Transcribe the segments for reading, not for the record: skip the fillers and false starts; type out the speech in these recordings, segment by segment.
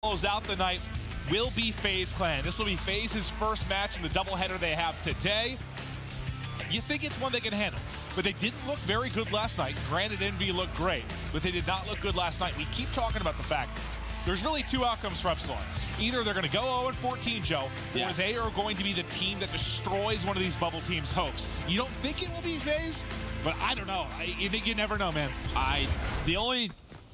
close out the night will be FaZe Clan. This will be FaZe's first match in the doubleheader they have today. You think it's one they can handle, but they didn't look very good last night. Granted, Envy looked great, but they did not look good last night. We keep talking about the fact there's really two outcomes for Epsilon. Either they're going to go 0-14, Joe, or they are going to be the team that destroys one of these bubble teams' hopes. You don't think it will be FaZe? But I don't know. You think you never know, man. The only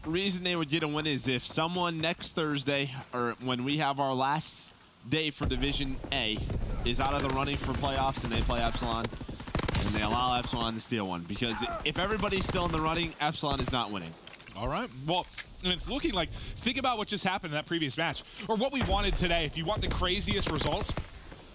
reason they would get a win is if someone next Thursday, or when we have our last day for Division A, is out of the running for playoffs and they play Epsilon, and they allow Epsilon to steal one. Because if everybody's still in the running, Epsilon is not winning. All right. Well, and it's looking like, think about what just happened in that previous match, or what we wanted today. If you want the craziest results,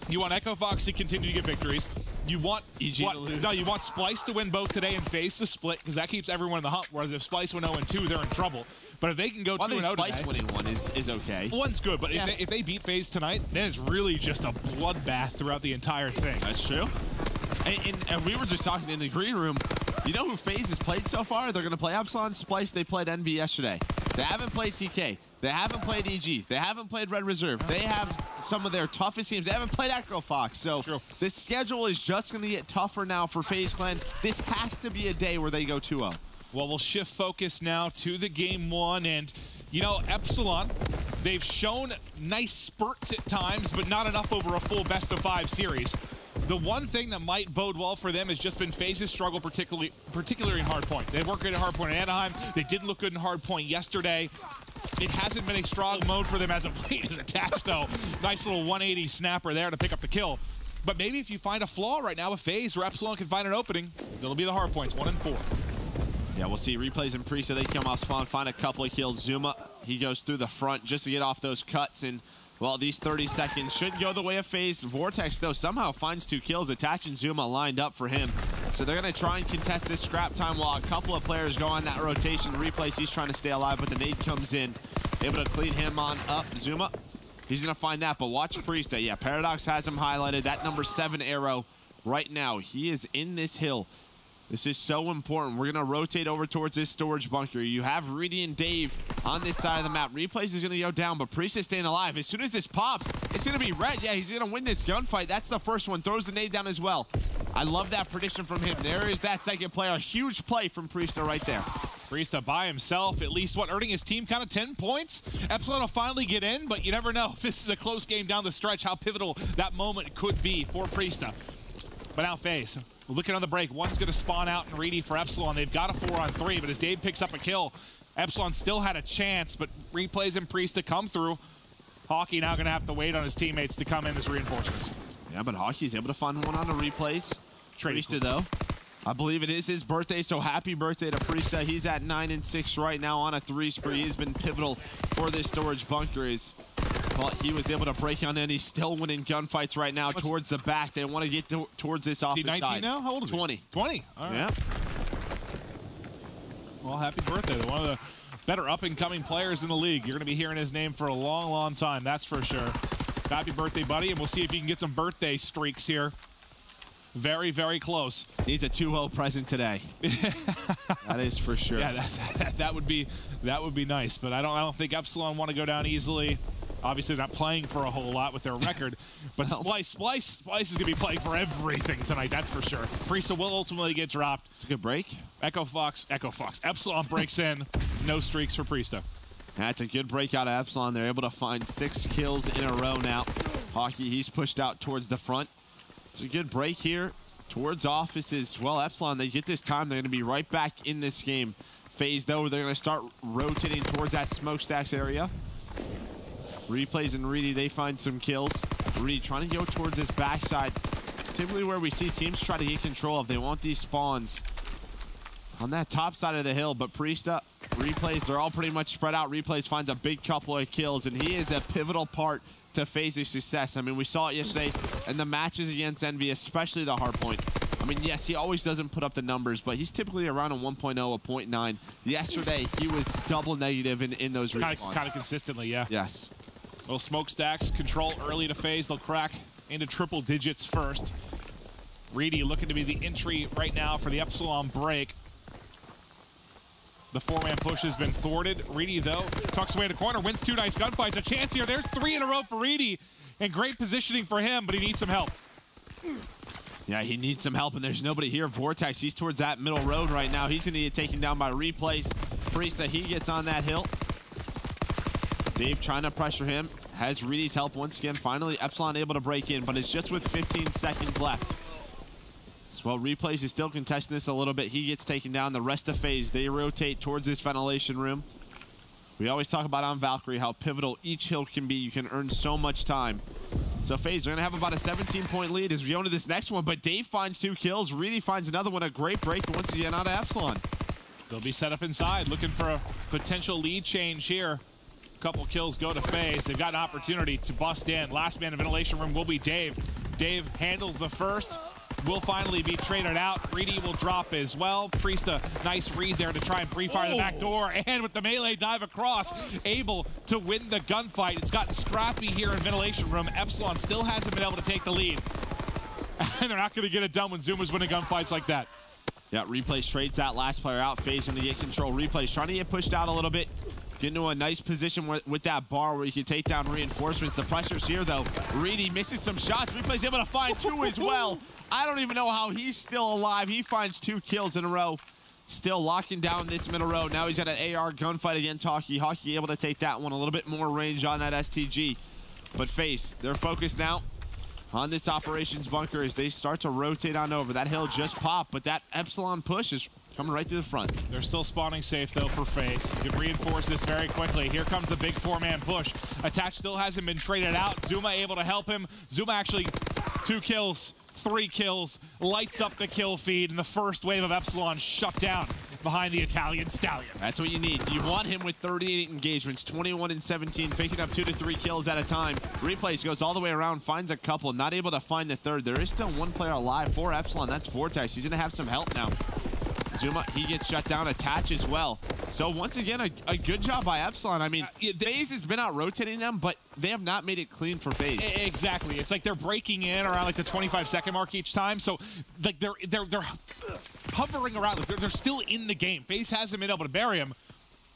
you want Echo Fox to continue to get victories. You want EG to lose. No, you want Splice to win both today and FaZe to split, because that keeps everyone in the hunt. Whereas if Splice went 0-2, they're in trouble. But if they can go 2-0 today, Splice winning one is okay. One's good, but if they beat FaZe tonight, then it's really just a bloodbath throughout the entire thing. That's true. And we were just talking in the green room. You know who FaZe has played so far? They're going to play Epsilon, Splice. They played Envy yesterday. They haven't played TK. They haven't played EG. They haven't played Red Reserve. They have some of their toughest games. They haven't played Echo Fox. So this schedule is just going to get tougher now for FaZe Clan. This has to be a day where they go 2-0. Well, we'll shift focus now to the game one. And, you know, Epsilon, they've shown nice spurts at times, but not enough over a full best-of-5 series. The one thing that might bode well for them has just been FaZe's struggle, particularly in hardpoint. They weren't good at hardpoint in Anaheim. They didn't look good in hardpoint yesterday. It hasn't been a strong mode for them as of late. Is attached, though. Nice little 180 snapper there to pick up the kill. But maybe if you find a flaw right now with FaZe where Epsilon can find an opening, it'll be the hardpoints, 1 and 4. Yeah, we'll see replays and Priest. They come off spawn, find a couple of kills. Zuma, he goes through the front just to get off those cuts. And, well, these 30 seconds shouldn't go the way of FaZe. Vortex, though, somehow finds 2 kills. Attach and Zuma lined up for him. So they're going to try and contest this scrap time while a couple of players go on that rotation. Replays, he's trying to stay alive, but the nade comes in. Able to clean him on up. Zuma, he's going to find that, but watch Priest. Yeah, Paradox has him highlighted. That number 7 arrow right now. He is in this hill. This is so important. We're going to rotate over towards this storage bunker. You have Reedy and Dave on this side of the map. Replays is going to go down, but Priest is staying alive. As soon as this pops, it's going to be red. Yeah, he's going to win this gunfight. That's the first one. Throws the nade down as well. I love that prediction from him. There is that second play. A huge play from Priesta right there. Priesta by himself, at least, earning his team kind of 10 points. Epsilon will finally get in, but you never know. If this is a close game down the stretch, how pivotal that moment could be for Priesta. But now FaZe, looking on the break. One's going to spawn out and Reedy for Epsilon. They've got a 4-on-3, but as Dave picks up a kill, Epsilon still had a chance, but replays and Priesta come through. Hockey now going to have to wait on his teammates to come in as reinforcements. Yeah, but Hockey's able to find one on the replays. Priesta, though, I believe it is his birthday, so happy birthday to Priesta. He's at 9 and 6 right now on a 3 spree. He's been pivotal for this storage bunker. Well, he was able to break on in. He's still winning gunfights right now towards the back. They want to get towards this offense side. 19 now? How old is he? 20. 20? All right. Yeah. Well, happy birthday to one of the better up-and-coming players in the league. You're going to be hearing his name for a long, long time, that's for sure. Happy birthday, buddy, and we'll see if you can get some birthday streaks here. Very, very close. Needs a 2-0 present today. That is for sure. Yeah, that would be nice, but I don't think Epsilon want to go down easily. Obviously, they're not playing for a whole lot with their record, but Splice is going to be playing for everything tonight, that's for sure. Priesta will ultimately get dropped. It's a good break. Echo Fox. Epsilon breaks in. No streaks for Priesta. That's a good break out of Epsilon. They're able to find 6 kills in a row now. Hockey, he's pushed out towards the front. It's a good break here towards offices. Well, Epsilon, they get this time. They're going to be right back in this game. FaZe, though, they're going to start rotating towards that smokestacks area. Replays and Reedy, they find some kills. Reedy trying to go towards his backside. It's typically where we see teams try to get control of. They want these spawns on that top side of the hill, but Priesta, Replays, they're all pretty much spread out. Replays finds a big couple of kills, and he is a pivotal part to FaZe's success. I mean, we saw it yesterday in the matches against Envy, especially the hardpoint. I mean, yes, he always doesn't put up the numbers, but he's typically around a 1.0, a 0.9. Yesterday, he was double negative in those respawns. Kind of consistently, yeah. Yes. Little smokestacks, control early to FaZe. They'll crack into triple digits first. Reedy looking to be the entry right now for the Epsilon break. The four-man push has been thwarted. Reedy, though, tucks away in the corner, wins 2 nice gunfights. A chance here. There's 3 in a row for Reedy. And great positioning for him, but he needs some help. Yeah, he needs some help, and there's nobody here. Vortex, he's towards that middle road right now. He's going to get taken down by Replays. Priesta, he gets on that hill. Dave trying to pressure him. Has Reedy's help once again. Finally, Epsilon able to break in, but it's just with 15 seconds left. Well, Replays is still contesting this a little bit. He gets taken down. The rest of FaZe, they rotate towards this ventilation room. We always talk about on Valkyrie how pivotal each hill can be. You can earn so much time. So FaZe are going to have about a 17-point lead as we go into this next one, but Dave finds 2 kills. Reedy finds another one. A great break once again out of Epsilon. They'll be set up inside, looking for a potential lead change here. A couple kills go to FaZe. They've got an opportunity to bust in. Last man in the ventilation room will be Dave. Dave handles the first. Will finally be traded out. Reedy will drop as well. Priesta, nice read there to try and pre-fire the back door. And with the melee dive across, able to win the gunfight. It's gotten scrappy here in ventilation room. Epsilon still hasn't been able to take the lead. And they're not going to get it done when Zuma's winning gunfights like that. Yeah, Replays trades that last player out. FaZe going to get control. Replays trying to get pushed out a little bit. Get into a nice position with that bar where you can take down reinforcements. The pressure's here, though. Reedy misses some shots. Replay's able to find 2 as well. I don't even know how he's still alive. He finds 2 kills in a row. Still locking down this middle row. Now he's got an AR gunfight against Hockey. Hockey able to take that one. A little bit more range on that STG. But FaZe, they're focused now on this operations bunker as they start to rotate on over. That hill just popped, but that Epsilon push is coming right to the front. They're still spawning safe, though, for FaZe. You can reinforce this very quickly. Here comes the big 4-man push. Attach still hasn't been traded out. Zuma able to help him. Zuma actually 2 kills, 3 kills, lights up the kill feed, and the first wave of Epsilon shut down behind the Italian Stallion. That's what you need. You want him with 38 engagements, 21 and 17, picking up 2 to 3 kills at a time. Replays goes all the way around, finds a couple, not able to find the third. There is still 1 player alive for Epsilon. That's Vortex. He's going to have some help now. Zuma, he gets shut down. Attach as well. So once again, a good job by Epsilon. I mean, FaZe has been out rotating them, but they have not made it clean for FaZe. Exactly. It's like they're breaking in around like the 25-second mark each time. So like they're hovering around. Like they're still in the game. FaZe hasn't been able to bury him.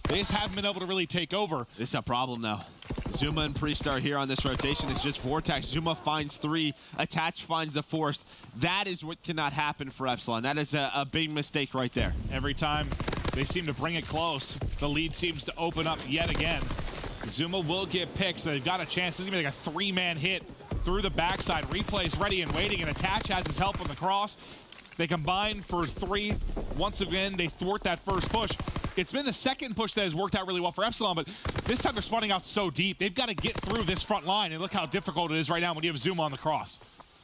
They just haven't been able to really take over. This is a problem now. Zuma and Priest are here on this rotation. It's just Vortex. Zuma finds 3. Attach finds the 4th. That is what cannot happen for Epsilon. That is a big mistake right there. Every time they seem to bring it close, the lead seems to open up yet again. Zuma will get picked, so they've got a chance. This is going to be like a 3-man hit through the backside. Replay's ready and waiting, and Attach has his help on the cross. They combine for 3. Once again, they thwart that first push. It's been the second push that has worked out really well for Epsilon, but this time they're spawning out so deep. They've got to get through this front line, and look how difficult it is right now when you have Zuma on the cross.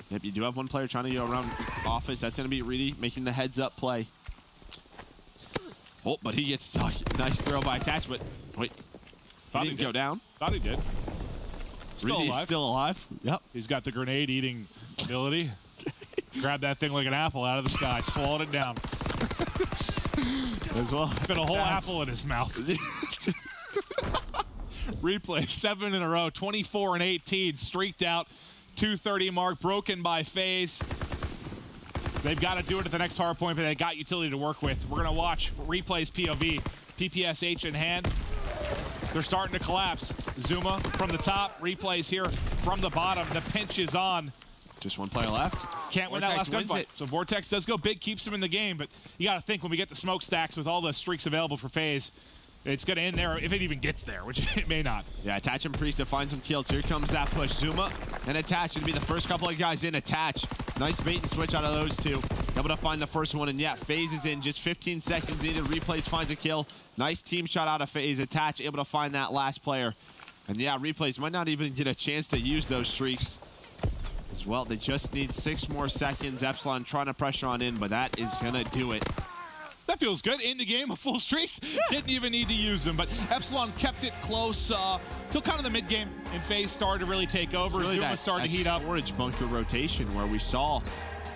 Yep, you do have 1 player trying to go around Office. That's going to be Reedy making the heads-up play. Oh, but he gets stuck. Nice throw by Attach, but wait. Thought he didn't go down. Thought he did. Reedy's still alive. Yep. He's got the grenade-eating ability. Grabbed that thing like an apple out of the sky, swallowed it down. As well. Fit a whole apple in his mouth. Replay 7 in a row, 24 and 18, streaked out. 230 mark, broken by FaZe. They've got to do it at the next hard point, but they got utility to work with. We're going to watch Replay's POV. PPSH in hand. They're starting to collapse. Zuma from the top, Replays here from the bottom. The pinch is on. Just 1 player left. Can't win that last gunfight. So Vortex does go big, keeps him in the game, but you got to think when we get the smokestacks with all the streaks available for FaZe, it's going to end there if it even gets there, which it may not. Yeah, Attach and Priest to find some kills. Here comes that push. Zuma and Attach to be the first couple of guys in. Attach. Nice bait and switch out of those 2. Able to find the first one, and yeah, FaZe is in. Just 15 seconds needed. Replays finds a kill. Nice team shot out of FaZe. Attach able to find that last player. And yeah, Replays might not even get a chance to use those streaks. As well, they just need 6 more seconds. Epsilon trying to pressure on in, but that is going to do it. That feels good. In the game of full streaks. Didn't even need to use them, but Epsilon kept it close till kind of the mid-game, and FaZe started to really take over. Really Zuma started to heat up. Storage bunker rotation where we saw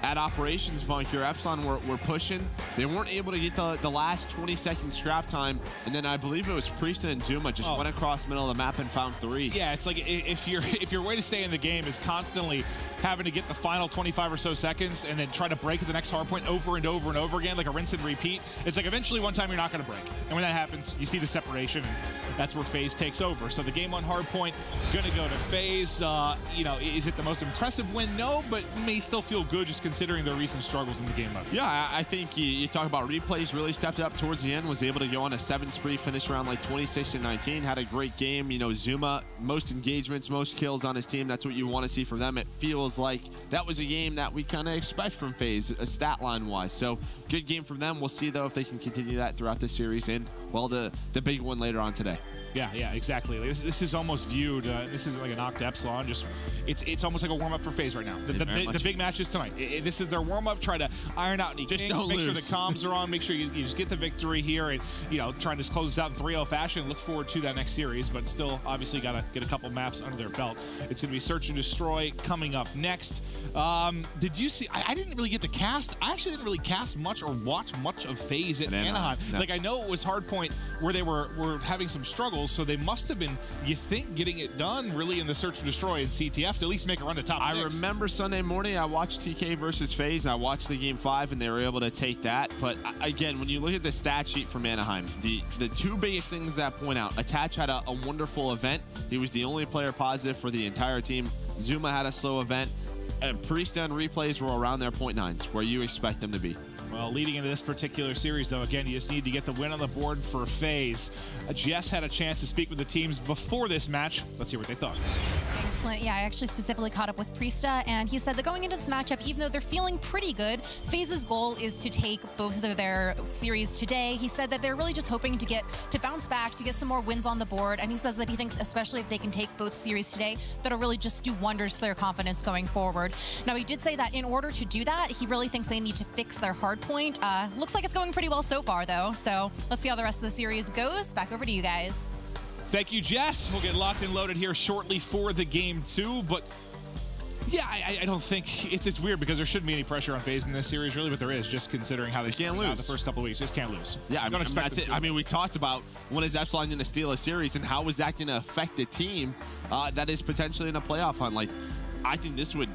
at operations bunker, Epsilon were pushing. They weren't able to get the last 20-second scrap time, and then I believe it was Priesta and Zuma just went across the middle of the map and found 3. Yeah, it's like if your way to stay in the game is constantly having to get the final 25 or so seconds and then try to break at the next hard point over and over and over again, like a rinse and repeat, it's like eventually one time you're not going to break. And when that happens, you see the separation, and that's where FaZe takes over. So the game 1 hard point going to go to FaZe. You know, is it the most impressive win? No, but may still feel good just considering their recent struggles in the game mode. Yeah, I think you talk about replays, really stepped up towards the end, was able to go on a 7 spree, finish around like 26-19, had a great game. You know, Zuma, most engagements, most kills on his team. That's what you want to see from them. It feels like that was a game that we kind of expect from FaZe, stat line wise. So good game from them. We'll see though if they can continue that throughout the series and, well, the big one later on today. Yeah, exactly. This is almost viewed. This is like an Octa Epsilon. Just it's almost like a warm up for FaZe right now. The big matches tonight. This is their warm up. Try to iron out any kinks. Make sure the comms are on. Make sure you just get the victory here, and trying to close this out in 3-0 fashion. Look forward to that next series, but still obviously got to get a couple maps under their belt. It's going to be Search and Destroy coming up next. Did you see? I didn't really get to cast. I actually didn't really cast much or watch much of FaZe at Anaheim. No. Like I know it was Hardpoint where they were having some struggles. So they must have been, you think, getting it done really in the Search and Destroy and CTF to at least make a run to top 6. I remember Sunday morning I watched TK versus FaZe. I watched the game 5 and they were able to take that. But again, when you look at the stat sheet from Anaheim, the 2 biggest things that point out, Attach had a wonderful event. He was the only player positive for the entire team. Zuma had a slow event. Priesta and replays were around their .9s, where you expect them to be. Well, leading into this particular series, though, again, you just need to get the win on the board for FaZe. Jess had a chance to speak with the teams before this match. Let's hear what they thought. Thanks, Clint. Yeah, I actually specifically caught up with Priesta, and he said that going into this matchup, even though they're feeling pretty good, FaZe's goal is to take both of their series today. He said that they're really just hoping to bounce back, to get some more wins on the board, and he says that he thinks, especially if they can take both series today, that'll really just do wonders for their confidence going forward. Now, he did say that in order to do that, he really thinks they need to fix their hard point. Looks like it's going pretty well so far, though. So let's see how the rest of the series goes. Back over to you guys. Thank you, Jess. We'll get locked and loaded here shortly for the game 2. But yeah, I don't think it's weird because there shouldn't be any pressure on FaZe in this series, really, but there is, just considering how they can't lose the first couple of weeks. Just can't lose. Yeah, I mean, that's it. I mean, we talked about when is Epsilon going to steal a series and how is that going to affect a team that is potentially in a playoff hunt. Like, I think this would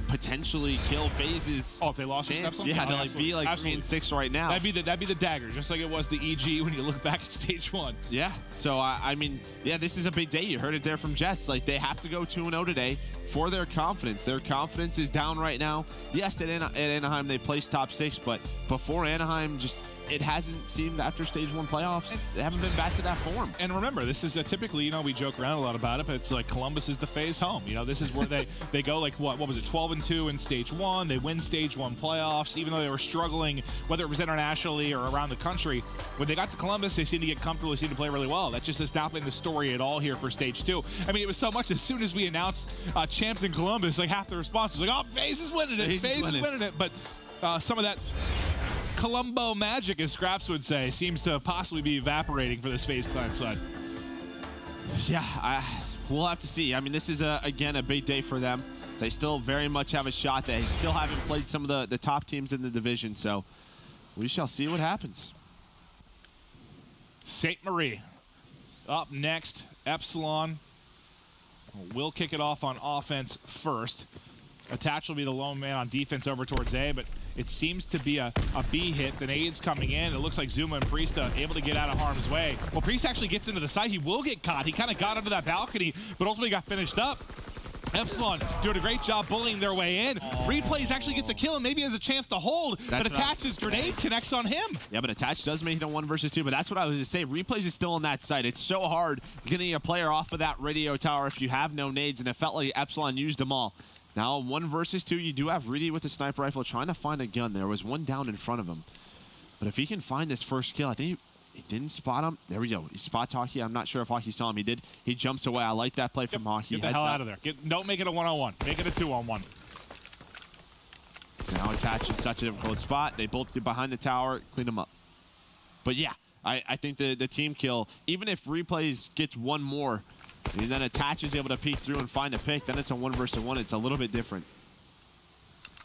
potentially kill FaZe's if they lost chance. Yeah, to like be like 3-6 right now. That'd be the dagger, just like it was the EG when you look back at stage 1. Yeah. So I mean, yeah, this is a big day. You heard it there from Jess. Like, they have to go 2-0 today for their confidence. Their confidence is down right now. Yes, at Anaheim they placed top 6, but before Anaheim, just it hasn't seemed after stage 1 playoffs. They haven't been back to that form. And remember, this is typically, we joke around a lot about it, but it's like Columbus is the FaZe home. This is where they go like what was it, 12-2 in stage 1. They win stage 1 playoffs, even though they were struggling, whether it was internationally or around the country. When they got to Columbus, they seemed to get comfortable. They seemed to play really well. That just has not been the story at all here for stage 2. I mean, it was so much as soon as we announced champs in Columbus, like half the response was like, "Oh, FaZe is winning it. FaZe is winning it." But some of that Columbo magic, as Scraps would say, seems to possibly be evaporating for this FaZe clan side. Yeah, we'll have to see. I mean, this is, again, a big day for them. They still very much have a shot. They still haven't played some of the top teams in the division, so we shall see what happens. St. Marie up next. Epsilon will kick it off on offense first. Attach will be the lone man on defense over towards A, but it seems to be a B hit. The nades coming in. It looks like Zuma and Priesta able to get out of harm's way. Well, Priesta actually gets into the site. He will get caught. He kind of got under that balcony, but ultimately got finished up. Epsilon doing a great job bullying their way in. Replays actually gets a kill and maybe has a chance to hold, but Attach's grenade connects on him. Yeah, but Attach does make it a 1 versus 2, but that's what I was going to say. Replays is still on that site. It's so hard getting a player off of that radio tower if you have no nades, and it felt like Epsilon used them all. Now, 1 versus 2, you do have Reedy with the sniper rifle trying to find a gun. There was one down in front of him. But if he can find this first kill, I think he didn't spot him. There we go. He spots Hockey. I'm not sure if Hockey saw him. He did. He jumps away. I like that play from Hockey. Get the hell out of there. Don't make it a 1-on-1. Make it a 2-on-1. Now Attach in such a difficult spot. They both get behind the tower, clean them up. But yeah, I think the team kill, even if Replays gets one more, and then Attach is able to peek through and find a pick, then it's a 1 versus 1. It's a little bit different.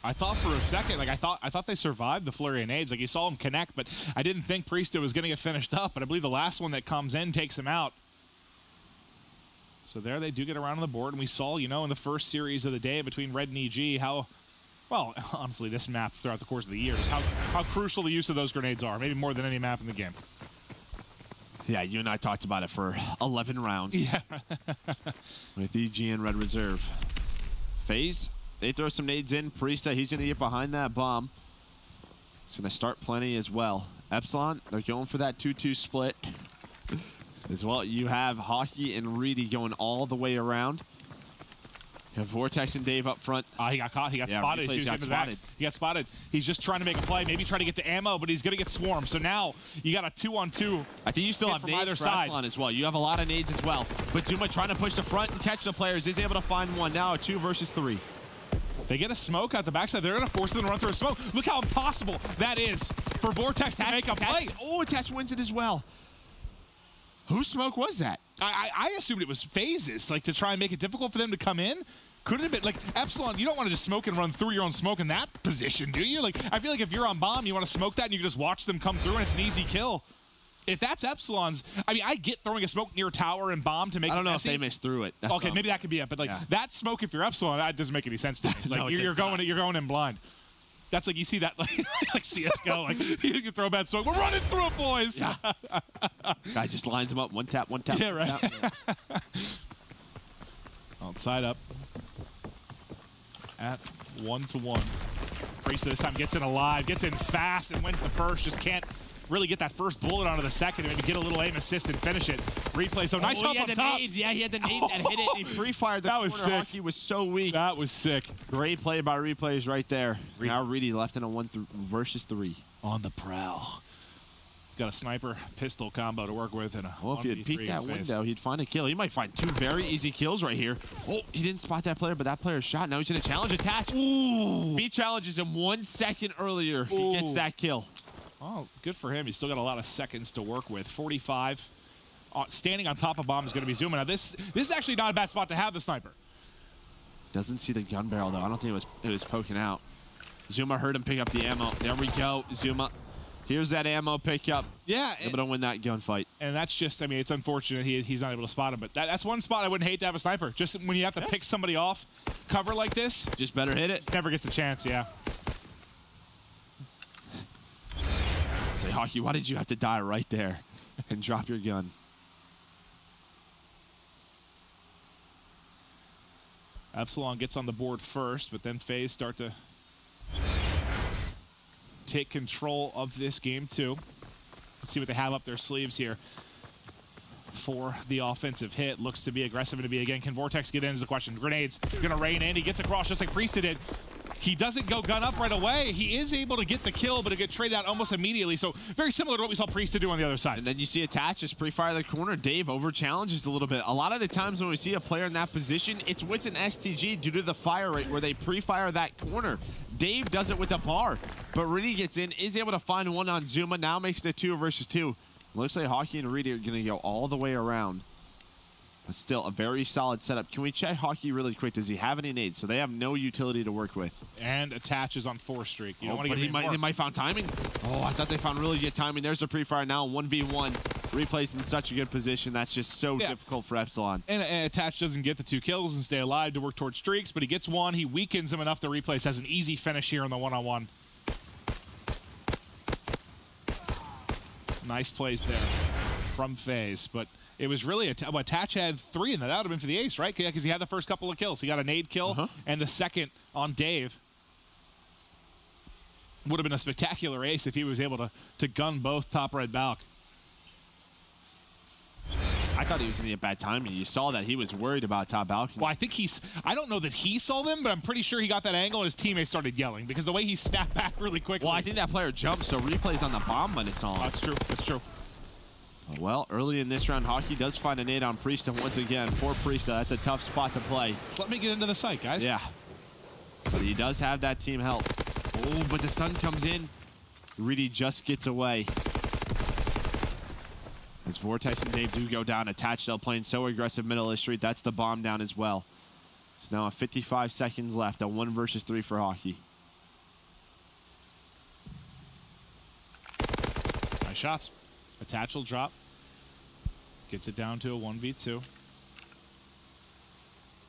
I thought for a second, like I thought they survived the flurry of nades. Like you saw him connect, but I didn't think Priesta was going to get finished up. But I believe the last one that comes in takes him out. So there they do get around on the board, and we saw, you know, in the first series of the day between Red and EG how, well, honestly, this map throughout the course of the years, how crucial the use of those grenades are, maybe more than any map in the game. Yeah, you and I talked about it for 11 rounds. Yeah. With EG and Red Reserve. FaZe, they throw some nades in. Priesta, he's going to get behind that bomb. He's going to start plenty as well. Epsilon, they're going for that 2-2 split. As well, you have Hockey and Reedy going all the way around. You have Vortex and Dave up front. He got caught. He got spotted. He got spotted. He's just trying to make a play, maybe try to get to ammo, but he's going to get swarmed. So now you got a 2-on-2. I think you still have nades for Epsilon as well. You have a lot of nades as well. But Zuma trying to push the front and catch the players is able to find one. Now a 2 versus 3. They get a smoke out the backside. They're going to force them to run through a smoke. Look how impossible that is for Vortex to make a play. Oh, Attach wins it as well. Whose smoke was that? I assumed it was FaZe's, like to try and make it difficult for them to come in. Could it have been, like, Epsilon, you don't want to just smoke and run through your own smoke in that position, do you? Like, I feel like if you're on bomb, you want to smoke that and you can just watch them come through and it's an easy kill. If that's Epsilon's, I mean, I get throwing a smoke near tower and bomb to make it I don't know messy. if they missed through it. Okay, maybe that could be it, but like that smoke, if you're Epsilon, that doesn't make any sense to me. Like, No, you're going in blind. That's like, you see that, like CSGO, like, you can throw a bad smoke. We're running through it, boys. Yeah. Guy just lines him up. One tap, one tap. Yeah, right. Tap. Outside up. At 1-1. Priesta this time gets in alive, gets in fast, and wins the first. Just can't really get that first bullet onto the second and maybe get a little aim assist and finish it. Replay, so nice help up top. Nade. Yeah, he had the nade that hit it. He pre-fired the that was sick. Hockey was so weak. That was sick. Great play by Replays right there. Now Reedy left in a 1 versus 3. On the prowl. He's got a sniper pistol combo to work with. And well, if he had peeked that window, he'd find a kill. He might find 2 very easy kills right here. Oh, he didn't spot that player, but that player shot. Now he's going to challenge Attach. Ooh. If he challenges him 1 second earlier, he gets that kill. Oh, good for him. He's still got a lot of seconds to work with. 45. Standing on top of bomb is going to be Zuma. Now, this is actually not a bad spot to have the sniper. Doesn't see the gun barrel, though. I don't think it was poking out. Zuma heard him pick up the ammo. There we go. Zuma. Here's that ammo pickup. Yeah. Able to win that gunfight. And that's just, I mean, it's unfortunate he's not able to spot him. But that's one spot I wouldn't hate to have a sniper. Just when you have to pick somebody off cover like this. Just better hit it. Never gets a chance, yeah. Say, Hockey, why did you have to die right there and drop your gun? Epsilon gets on the board first, but then FaZe start to take control of this game too. Let's see what they have up their sleeves here for the offensive hit. Looks to be aggressive and to be again. Can Vortex get in is the question. Grenades gonna rain in. He gets across just like Priesta did. He doesn't go gun up right away. He is able to get the kill, but it get traded out almost immediately. So very similar to what we saw Priesta do on the other side. And then you see Attach just pre-fire the corner. Dave over challenges a little bit. A lot of the times when we see a player in that position, it's with an STG due to the fire rate where they pre-fire that corner. Dave does it with a bar, but Reedy gets in, is able to find one on Zuma. Now makes it a 2 versus 2. Looks like Hockey and Reedy are going to go all the way around. But still a very solid setup. Can we check Hockey really quick? Does he have any nades? So they have no utility to work with. And attaches on 4 streak. You don't want to get they might find timing. Oh, I thought they found really good timing. There's a pre-fire now, 1v1. Replays in such a good position. That's just so difficult for Epsilon. And Attach doesn't get the 2 kills and stay alive to work towards streaks, but he gets 1. He weakens him enough. The Replays has an easy finish here on the 1-on-1. Nice plays there from FaZe, but it was really Attach had 3 in that. That would have been for the ace, right? Yeah, because he had the first couple of kills. He got a nade kill and the second on Dave. Would have been a spectacular ace if he was able to gun both top red balk. I thought he was going to get bad timing. You saw that he was worried about top balcony. Well, I think I don't know that he saw them, but I'm pretty sure he got that angle and his teammates started yelling because the way he snapped back really quickly. Well, I think that player jumped, so Replays on the bomb when it's on. Oh, that's true. That's true. Well, early in this round, Hockey does find a nade on Priesta once again. Poor Priesta. That's a tough spot to play. Just let me get into the site, guys. Yeah. But he does have that team help. Oh, but the sun comes in. Reedy just gets away. As Vortex and Dave do go down, Attached, they'll playing so aggressive middle of the street. That's the bomb down as well. It's now 55 seconds left, a 1 versus 3 for Hockey. shots. Attach will drop. Gets it down to a 1v2.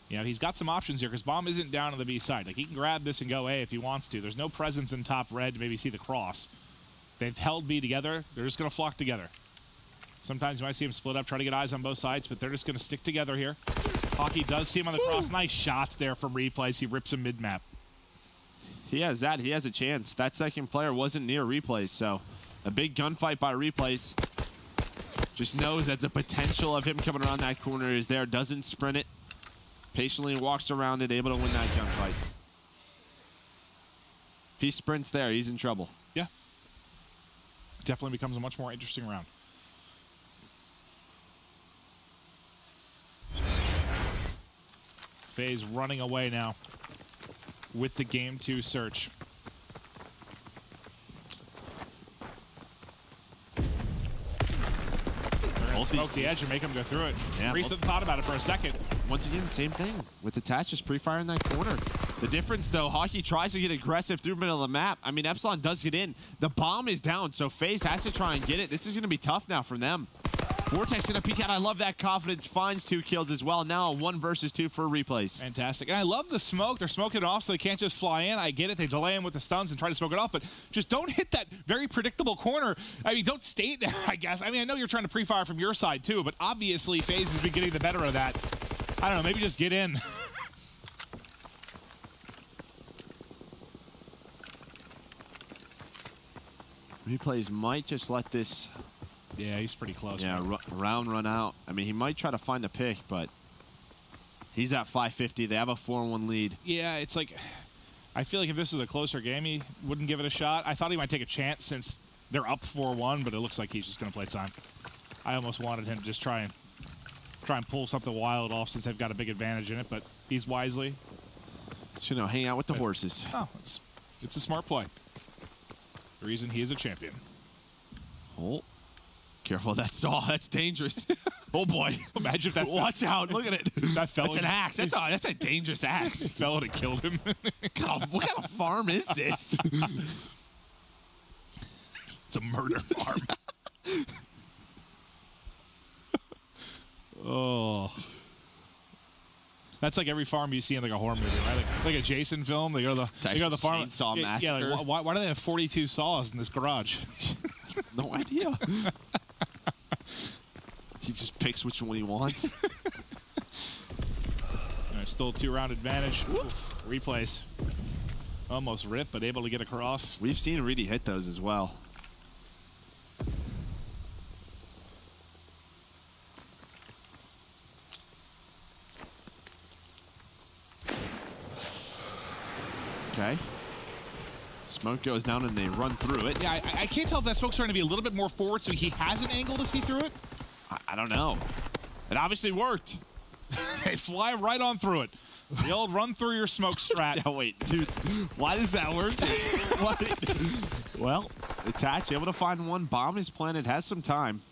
You know, he's got some options here because Bomb isn't down on the B side. Like, he can grab this and go A if he wants to. There's no presence in top red to maybe see the cross. They've held B together. They're just going to flock together. Sometimes you might see them split up, try to get eyes on both sides, but they're just going to stick together here. Hockey does see him on the cross. Nice shots there from Replays. He rips him mid-map. He has that. He has a chance. That second player wasn't near Replays, so a big gunfight by Replays. Just knows that the potential of him coming around that corner is there. Doesn't sprint it. Patiently walks around it, able to win that gunfight. If he sprints there, he's in trouble. Yeah. Definitely becomes a much more interesting round. FaZe running away now with the Game 2 search. Smoke the edge and make him go through it. Yeah, Reese thought about it for a second. Once again, same thing with the Attach, just pre-firing that corner. The difference, though, Hockey tries to get aggressive through the middle of the map. I mean, Epsilon does get in. The bomb is down, so FaZe has to try and get it. This is going to be tough now for them. Vortex in a peek out. I love that confidence. Finds 2 kills as well. Now a 1 versus 2 for Replays. Fantastic. And I love the smoke. They're smoking it off so they can't just fly in. I get it. They delay him with the stuns and try to smoke it off, but just don't hit that very predictable corner. I mean, don't stay there, I guess. I mean, I know you're trying to pre-fire from your side too, but obviously FaZe has been getting the better of that. I don't know. Maybe just get in. Replays might just let this... Yeah, he's pretty close. Yeah, round run out. I mean, he might try to find a pick, but he's at 550. They have a 4-1 lead. Yeah, it's like, I feel like if this was a closer game, he wouldn't give it a shot. I thought he might take a chance since they're up 4-1, but it looks like he's just going to play time. I almost wanted him to just try and pull something wild off since they've got a big advantage in it, but he's wisely. You know, hang out with the horses. Oh, it's a smart play. The reason he is a champion. Oh. Careful, that's dangerous. Oh boy. Imagine if that watch out, look at it. That fell. That's an axe. That's a dangerous axe. It fell and it killed him. God, what kind of farm is this? It's a murder farm. Oh. That's like every farm you see in like a horror movie, right? Like a Jason film. They go to the farm. Chainsaw Massacre. Yeah, like, why do they have 42 saws in this garage? No idea. He just picks which one he wants. All right, still a 2-round advantage. Replays. Almost ripped, but able to get across. We've seen Reedy hit those as well. Okay. Smoke goes down and they run through it. Yeah, I can't tell if that smoke's trying to be a little bit more forward so he has an angle to see through it. I don't know. It obviously worked. They fly right on through it. The old run through your smoke strat. Yeah, wait, dude. Why does that work? Well, Attach able to find one. Bomb is planted. Has some time.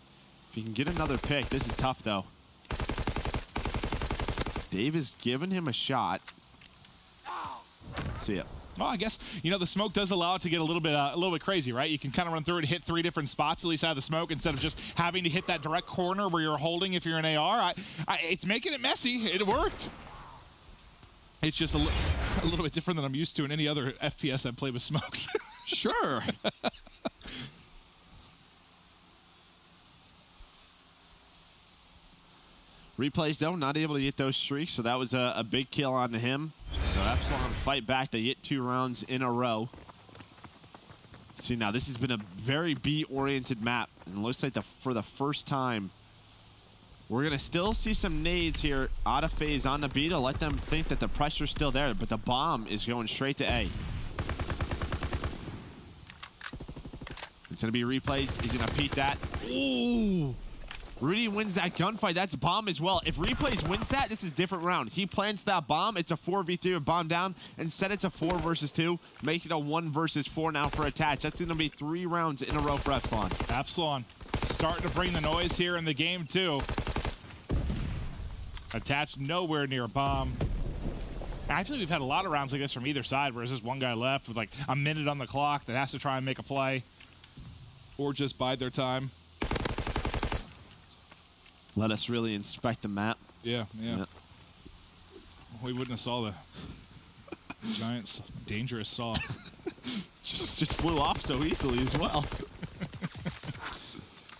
If he can get another pick. This is tough, though. Dave is giving him a shot. See ya. Well, I guess, you know, the smoke does allow it to get a little bit crazy, right? You can kind of run through it and hit 3 different spots, at least out of the smoke, instead of just having to hit that direct corner where you're holding if you're an AR. It's making it messy. It worked. It's just a little bit different than I'm used to in any other FPS I've played with smokes. Sure. Replays, though, not able to get those streaks, so that was a big kill on him. So Epsilon fight back. They get 2 rounds in a row. See, now this has been a very B-oriented map. And it looks like for the first time, we're going to still see some nades here out of FaZe on the B to let them think that the pressure's still there, but the bomb is going straight to A. It's going to be Replays. He's going to peek that. Ooh! Rudy wins that gunfight. That's bomb as well. If Replays wins that, this is a different round. He plants that bomb. It's a 4v2, a bomb down. Instead, it's a 4 versus 2. Make it a 1 versus 4 now for Attach. That's going to be 3 rounds in a row for Epsilon. Epsilon starting to bring the noise here in the game, too. Attach nowhere near a bomb. And I feel like we've had a lot of rounds like this from either side, where there's just one guy left with like a minute on the clock that has to try and make a play. or just bide their time. Let us really inspect the map. Yeah. We wouldn't have saw the giant, dangerous saw. just flew off so easily as well.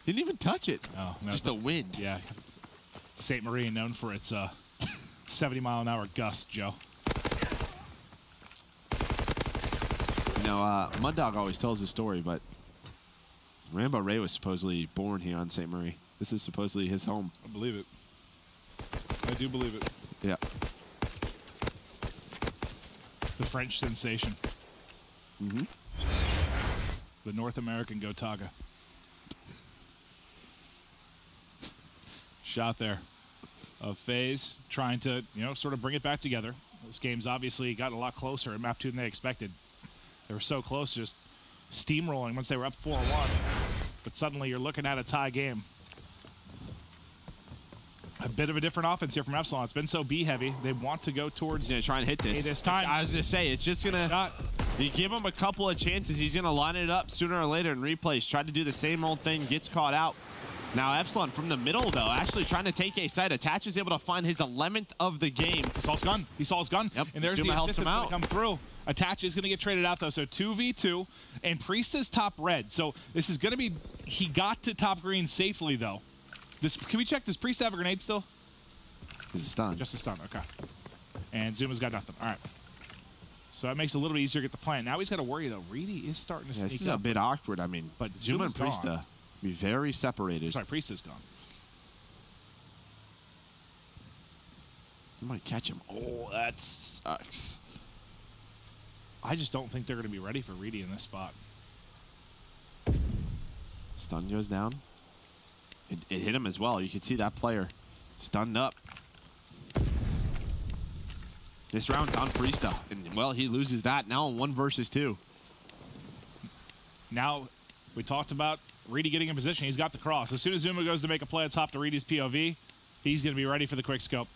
Didn't even touch it. Oh, no, just the wind. Yeah. St. Marie, known for its 70-mile-an-hour gust, Joe. You know, Mud Dog always tells the story, but Rambo Ray was supposedly born here on St. Marie. This is supposedly his home. I believe it. I do believe it. Yeah. The French sensation. Mm-hmm. The North American Gotaga. Shot there of FaZe trying to, sort of bring it back together. This game's obviously gotten a lot closer at map 2 than they expected. They were so close, just steamrolling once they were up 4-1. But suddenly you're looking at a tie game. A bit of a different offense here from Epsilon. It's been so B-heavy. They want to go towards... He's going to try and hit this. This time. I was going to say, it's just going to... You give him a couple of chances, he's going to line it up sooner or later in replays. Tried to do the same old thing, gets caught out. Now Epsilon from the middle, though, actually trying to take a side. Attach is able to find his 11th of the game. He saw his gun. He saw his gun. Yep. And there's Zuma the assist that's going to come through. Attach is going to get traded out, though. So 2v2. And Priest is top red. So this is going to be... He got to top green safely, though. Can we check? Does Priest have a grenade still? He's a stun. Just a stun, okay. And Zuma's got nothing. All right. So that makes it a little bit easier to get the plant. Now he's got to worry, though. Reedy is starting to sneak up. This is a bit awkward, I mean. But Zuma and Priesta be very separated. Sorry, Priest is gone. You might catch him. Oh, that sucks. I just don't think they're going to be ready for Reedy in this spot. Stun goes down. It hit him as well. You can see that player stunned up. This round's on Priesta, and, well, he loses that now on 1 versus 2. Now, we talked about Reedy getting in position. He's got the cross. As soon as Zuma goes to make a play at top to Reedy's POV, he's going to be ready for the quick scope.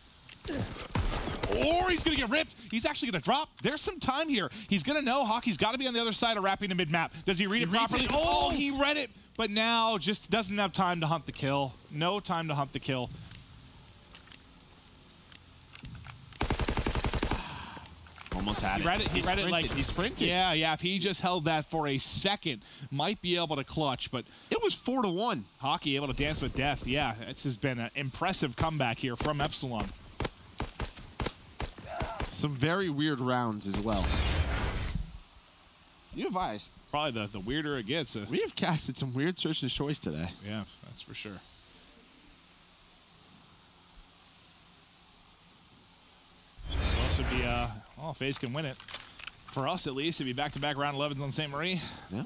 Or he's going to get ripped. He's actually going to drop. There's some time here. He's going to know Hockey's got to be on the other side of wrapping to mid-map. Does he read it properly? Oh, he read it, but now just doesn't have time to hunt the kill. No time to hunt the kill. Almost had it. He read it like he sprinted. Yeah. If he just held that for a second, might be able to clutch. But it was 4-1. Hockey able to dance with death. Yeah, this has been an impressive comeback here from Epsilon. Some very weird rounds as well. You have eyes. Probably the weirder it gets. We have casted some weird search and choice today. Yeah, that's for sure. Would be well, FaZe can win it. For us, at least, it'd be back-to-back round 11s on St. Marie. Yeah.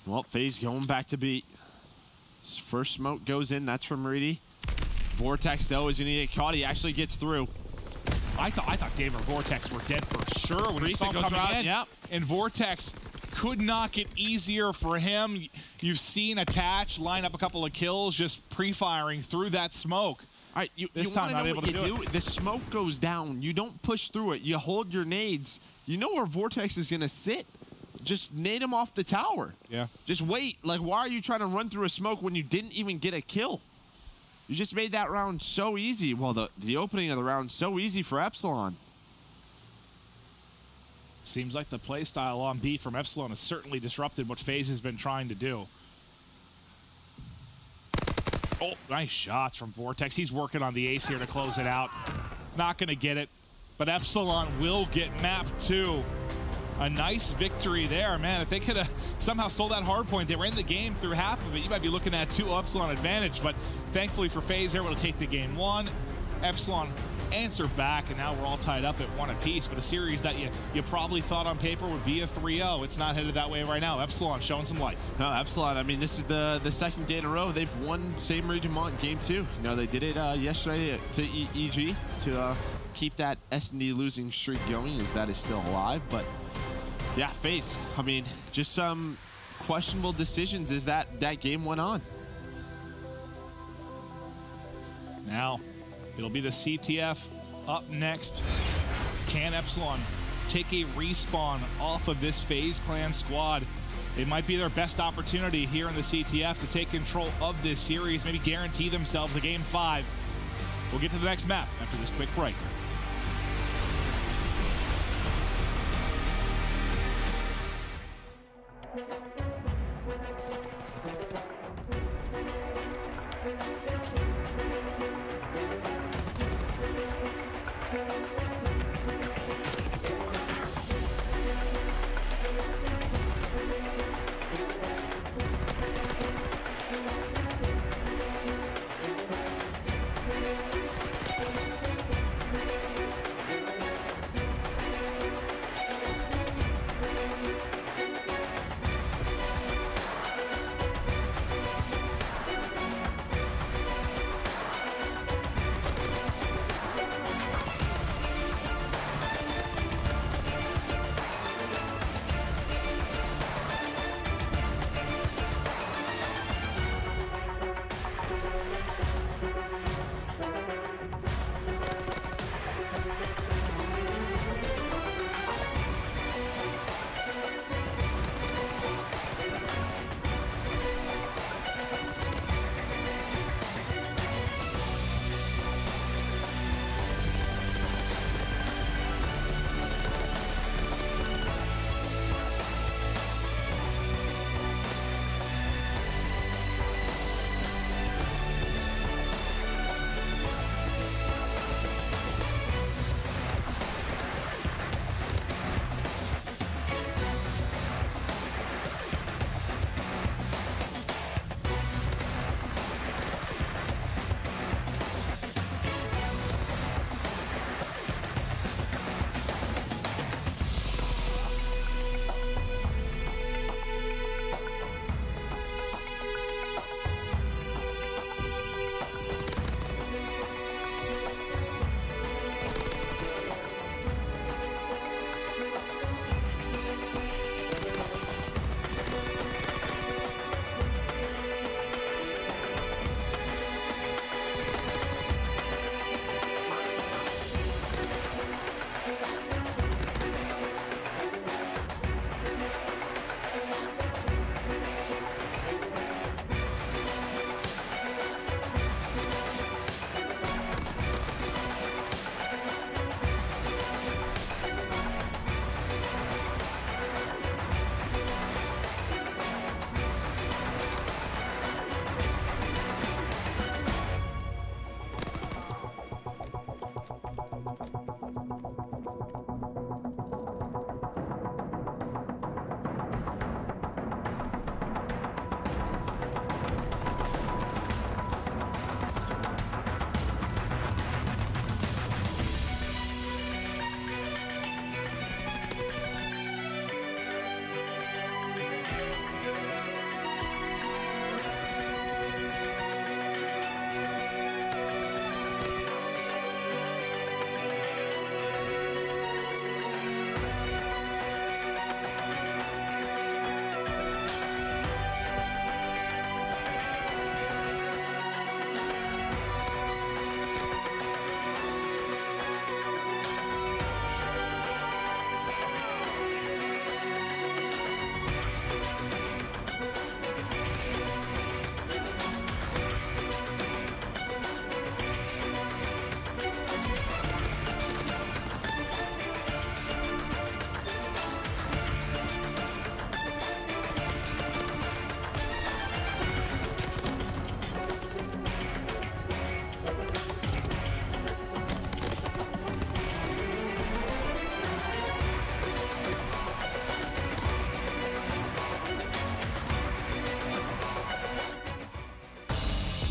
Well, FaZe going back to beat. His first smoke goes in. That's from Reedy. Vortex, though, is going to get caught. He actually gets through. I thought Dave or Vortex were dead for sure when he saw him coming in. Yep. And Vortex could not get easier for him. You've seen Attach line up a couple of kills just pre-firing through that smoke. All right, you this time not able to do it. The smoke goes down. You don't push through it. You hold your nades. You know where Vortex is going to sit. Just nade him off the tower. Yeah. Just wait. Like, why are you trying to run through a smoke when you didn't even get a kill? You just made that round so easy. Well, the opening of the round so easy for Epsilon. Seems like the play style on B from Epsilon has certainly disrupted what FaZe has been trying to do. Oh, nice shots from Vortex. He's working on the ace here to close it out. Not going to get it, but Epsilon will get map 2. A nice victory there, man. If they could have somehow stole that hard point, they were in the game through half of it. You might be looking at 2 Epsilon advantage, but thankfully for FaZe, they're able to take the game 1. Epsilon answer back, and now we're all tied up at 1 apiece. But a series that you probably thought on paper would be a 3-0. It's not headed that way right now. Epsilon showing some life. No, Epsilon, I mean, this is the second day in a row they've won St. Marie Dumont game 2. You know, they did it yesterday to EG to keep that S&D losing streak going, as that is still alive. But yeah, FaZe, I mean, just some questionable decisions as that game went on. Now, it'll be the CTF up next. Can Epsilon take a respawn off of this FaZe Clan squad? it might be their best opportunity here in the CTF to take control of this series, maybe guarantee themselves a Game 5. We'll get to the next map after this quick break.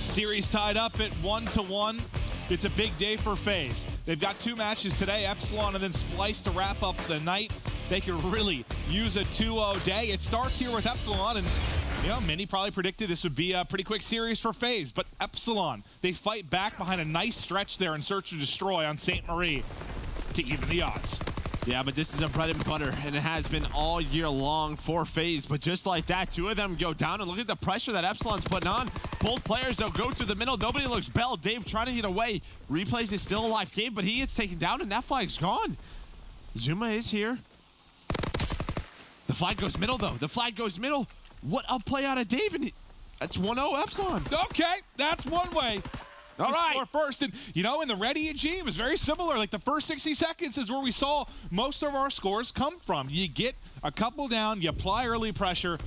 Series tied up at 1-1. It's a big day for FaZe. They've got 2 matches today, Epsilon and then Splice to wrap up the night. They could really use a 2-0 day. It starts here with Epsilon, and you know, many probably predicted this would be a pretty quick series for FaZe, but Epsilon, they fight back behind a nice stretch there in Search and Destroy on St. Marie to even the odds. Yeah, but this is a bread and butter, and it has been all year long for FaZe. But just like that, 2 of them go down, and look at the pressure that Epsilon's putting on. Both players, they'll go to the middle. Nobody looks Bell. Dave trying to get away. Replays is still alive. Gabe, but he gets taken down, and that flag's gone. Zuma is here. The The flag goes middle, though. The flag goes middle. What a play out of Dave. And that's 1-0 Epsilon. Okay, that's one way. All right. Score first, and you know, in the Ready and G, it was very similar. Like the first 60 seconds is where we saw most of our scores come from. You get a couple down, you apply early pressure,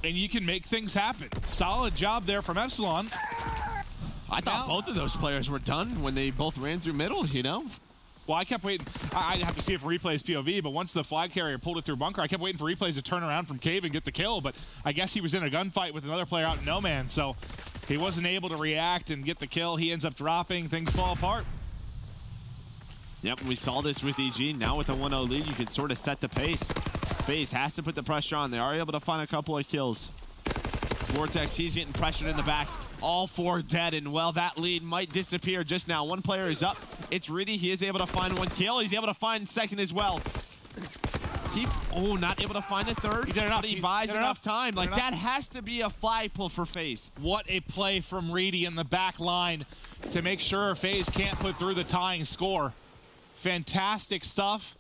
and you can make things happen. Solid job there from Epsilon. I thought both of those players were done when they both ran through middle, you know? Well, I kept waiting. I have to see it for replays POV, but once the flag carrier pulled it through bunker, I kept waiting for replays to turn around from cave and get the kill, but I guess he was in a gunfight with another player out in no man, so he wasn't able to react and get the kill. He ends up dropping. Things fall apart. Yep, we saw this with EG. Now with a 1-0 lead, you can sort of set the pace. FaZe has to put the pressure on. They are able to find a couple of kills. Vortex, he's getting pressured in the back. All four dead, and well, that lead might disappear just now. One player is up. It's Riddy. He is able to find one kill. He's able to find second as well. Not able to find a third. He did enough. But he buys enough time. Like, that has to be a flag pull for FaZe. What a play from Reedy in the back line to make sure FaZe can't put through the tying score. Fantastic stuff.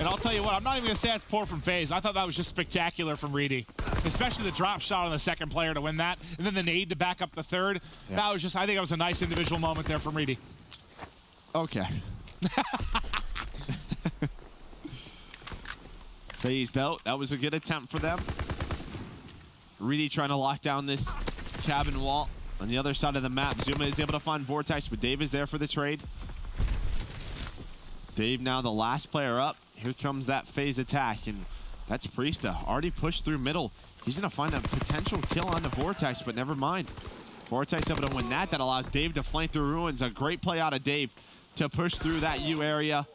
And I'll tell you what, I'm not even going to say that's poor from FaZe. I thought that was just spectacular from Reedy. Especially the drop shot on the second player to win that. And then the nade to back up the third. Yeah. That was just, I think that was a nice individual moment there from Reedy. Okay. FaZe, though, that was a good attempt for them. Reedy trying to lock down this cabin wall. On the other side of the map, Zuma is able to find Vortex, but Dave is there for the trade. Dave now the last player up. Here comes that FaZe attack, and that's Priesta. Already pushed through middle. He's going to find a potential kill on the Vortex, but never mind. Vortex able to win that. That allows Dave to flank through ruins. A great play out of Dave to push through that U area.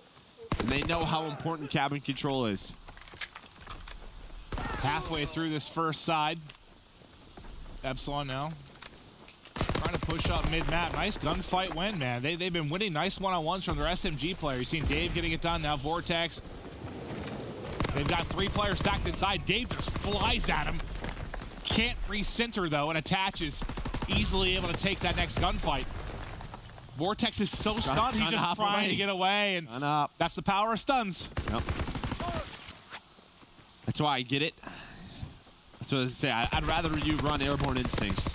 And they know how important cabin control is. Halfway through this first side. Epsilon now trying to push up mid-map. Nice gunfight win, man. They've been winning nice one-on-ones from their SMG player. You've seen Dave getting it done. Now Vortex. They've got three players stacked inside. Dave just flies at him. Can't recenter, though, and attaches. Easily able to take that next gunfight. Vortex is so stunned, he's just trying to get away, and that's the power of stuns. Yep. That's why I get it. That's what I say. I'd rather you run airborne instincts.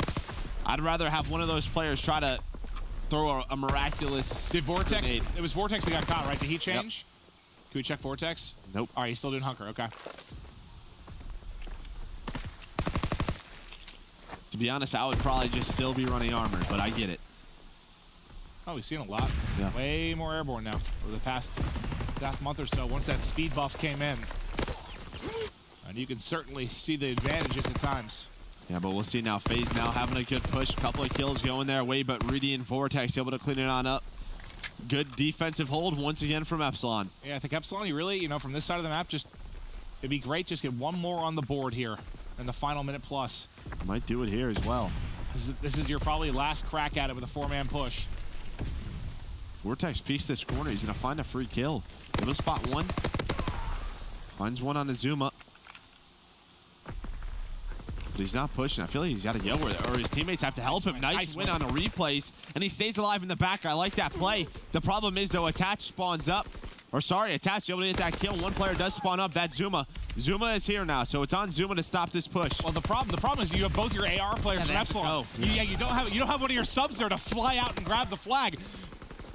I'd rather have one of those players try to throw a miraculous Vortex? grenade. It was Vortex that got caught, right? Did he change? Yep. Can we check Vortex? Nope. All right, he's still doing hunker. Okay. To be honest, I would probably just still be running armor, but I get it. Oh, we've seen a lot. Yeah. Way more airborne now over the past month or so, once that speed buff came in. And you can certainly see the advantages at times. Yeah, but we'll see now. FaZe now having a good push. A couple of kills going their way, but Rudy and Vortex able to clean it on up. Good defensive hold once again from Epsilon. Yeah, I think Epsilon, you really, from this side of the map, it'd be great just get one more on the board here in the final minute plus. Might do it here as well. This is your probably last crack at it with a four-man push. Vortex pieced this corner. He's going to find a free kill. Able to spot one. Finds one on the Zuma. But he's not pushing. I feel like he's got to yell or his teammates have to help him. Nice win on a replays. And he stays alive in the back. I like that play. The problem is, though, Attach spawns up. Or sorry, Attach able to get that kill. One player does spawn up. That's Zuma. Zuma is here now, so it's on Zuma to stop this push. Well, the problem is you have both your AR players from Epsilon. Yeah, you don't have one of your subs there to fly out and grab the flag.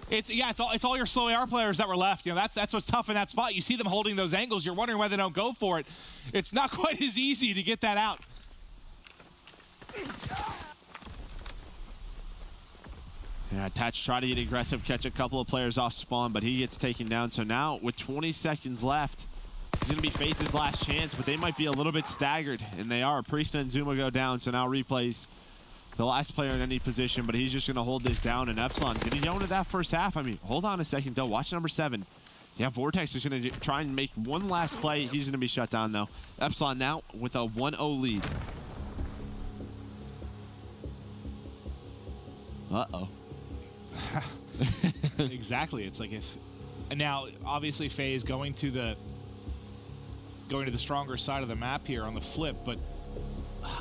It's all your slow AR players that were left. That's what's tough in that spot. You see them holding those angles. You're wondering why they don't go for it. It's not quite as easy to get that out. Yeah, Attach try to get aggressive, catch a couple of players off spawn, but he gets taken down. So now, with 20 seconds left, this is going to be FaZe's last chance, but they might be a little bit staggered, and they are. Priesta and Zuma go down, so now replays the last player in any position, but he's just going to hold this down, and Epsilon getting going to that first half. I mean, hold on a second, though. Watch number 7. Yeah, Vortex is going to try and make one last play. He's going to be shut down, though. Epsilon now with a 1-0 lead. Uh-oh. Exactly. It's like if, and now obviously FaZe going to the stronger side of the map here on the flip, but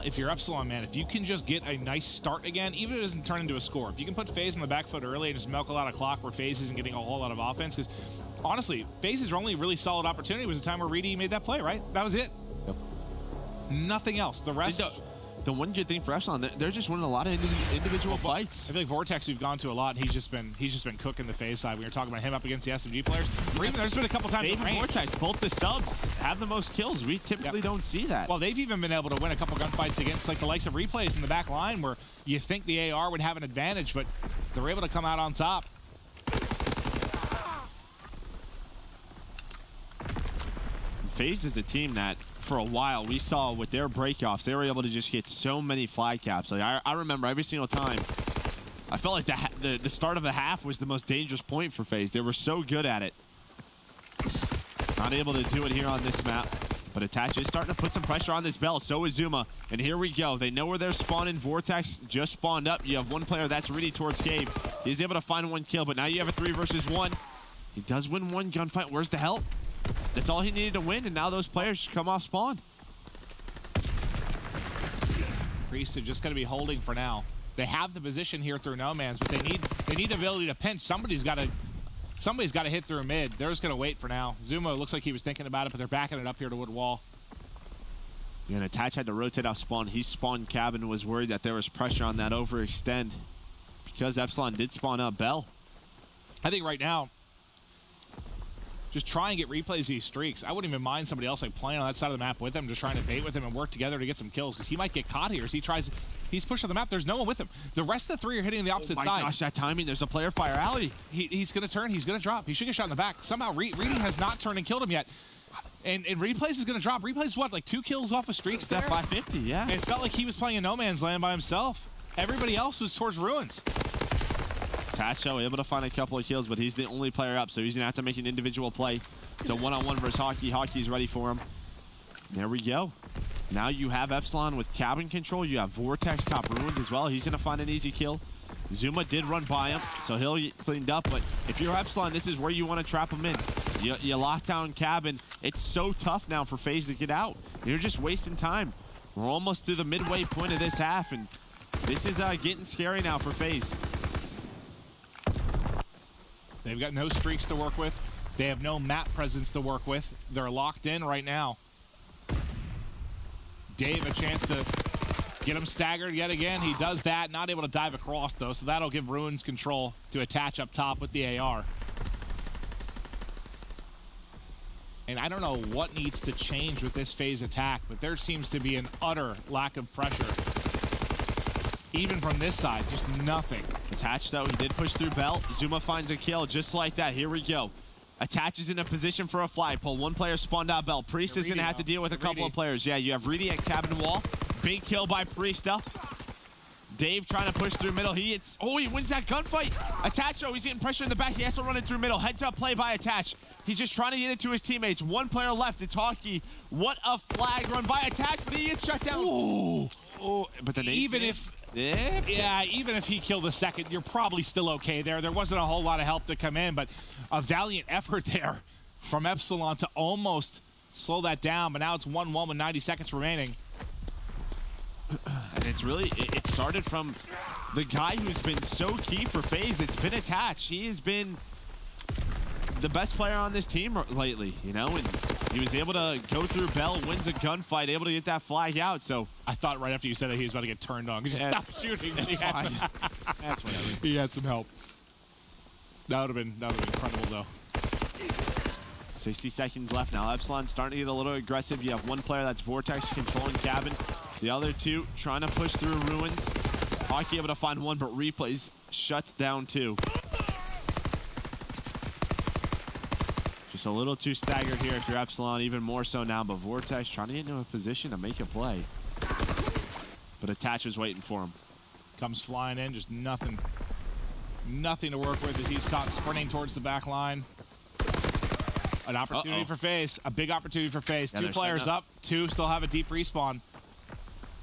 if you're Epsilon, man, if you can just get a nice start again, even if it doesn't turn into a score, if you can put FaZe on the back foot early and just milk a lot of clock where FaZe isn't getting a whole lot of offense, because honestly, FaZe's only really solid opportunity was the time where Reedy made that play, right? That was it. Yep. Nothing else. The rest... The one good thing for Epsilon, they're just winning a lot of individual fights. I feel like Vortex we've gone to a lot, and he's just been cooking the FaZe side. We were talking about him up against the SMG players. There's been a couple times Dave and Vortex, both the subs, have the most kills. We typically don't see that. Well, they've even been able to win a couple gunfights against like the likes of Replays in the back line, where you think the AR would have an advantage, but they're able to come out on top. FaZe is a team that, for a while, we saw with their breakoffs, they were able to just get so many flag caps. Like I remember every single time, I felt like the start of the half was the most dangerous point for FaZe. They were so good at it. Not able to do it here on this map. But Attach is starting to put some pressure on this Bell. So is Zuma. And here we go. They know where they're spawning. Vortex just spawned up. You have one player that's ready towards Cave. He's able to find one kill, but now you have a 3 versus 1. He does win one gunfight. Where's the help? That's all he needed to win, and now those players just come off spawn. Priest are just going to be holding for now. They have the position here through no man's, but they need the ability to pinch. Somebody's got to hit through mid. They're just going to wait for now. Zuma looks like he was thinking about it, but they're backing it up here to wood wall. Yeah, and Attach had to rotate off spawn. He spawned cabin, was worried that there was pressure on that overextend because Epsilon did spawn up Bell. I think right now, just try and get replays of these streaks. I wouldn't even mind somebody else like playing on that side of the map with him, just trying to bait with him and work together to get some kills, because he might get caught here as he's pushing the map. There's no one with him. The rest of the 3 are hitting the opposite side. Oh my gosh, that timing. There's a player fire alley. He's going to turn. He's going to drop. He should get shot in the back. Somehow Reedy has not turned and killed him yet. And Replays is going to drop. Replays, what, like 2 kills off of streaks there? 550, yeah. And it felt like he was playing in no man's land by himself. Everybody else was towards ruins. Tacho able to find a couple of kills, but he's the only player up, so he's going to have to make an individual play. It's a one-on-one versus Hockey. Hockey's ready for him. There we go. Now you have Epsilon with cabin control. You have Vortex top ruins as well. He's going to find an easy kill. Zuma did run by him, so he'll get cleaned up. But if you're Epsilon, this is where you want to trap him in. You lock down cabin. It's so tough now for FaZe to get out. You're just wasting time. We're almost to the midway point of this half, and this is getting scary now for FaZe. They've got no streaks to work with. They have no map presence to work with. They're locked in right now. Dave, a chance to get him staggered yet again. He does that. Not able to dive across, though, so that'll give Ruins control to Attach up top with the AR. And I don't know what needs to change with this FaZe attack, but there seems to be an utter lack of pressure. Even from this side, just nothing. Attach, though, he did push through Bell. Zuma finds a kill just like that. Here we go. Attach is in a position for a flagpole. One player spawned out Bell. Priest is going to have to deal with a couple of players. Yeah, you have Reedy at cabin wall. Big kill by Priesta. Dave trying to push through middle. He wins that gunfight. Attach, he's getting pressure in the back. He has to run it through middle. Heads up play by Attach. He's just trying to get it to his teammates. One player left. It's Hockey. What a flag run by Attach, but he gets shut down. Ooh. Oh, but then even if he killed the second, you're probably still okay there. There wasn't a whole lot of help to come in, but a valiant effort there from Epsilon to almost slow that down. But now it's 1-1 with 90 seconds remaining. And it's really, it started from the guy who's been so key for FaZe. It's been Attach. He has been the best player on this team lately, you know, and he was able to go through Bell, wins a gunfight, able to get that flag out. So I thought right after you said that he was about to get turned on. Just stop shooting. That's whatever. He had some help. That would have been incredible, though. 60 seconds left now. Epsilon starting to get a little aggressive. You have one player that's Vortex controlling cabin. The other 2 trying to push through ruins. Hockey able to find one, but Replays shuts down 2. Just a little too staggered here if you're Epsilon, even more so now. But Vortex trying to get into a position to make a play. But Attach was waiting for him. Comes flying in, just nothing to work with as he's caught sprinting towards the back line. An opportunity for FaZe, a big opportunity for FaZe. Yeah, 2 players up, 2 still have a deep respawn.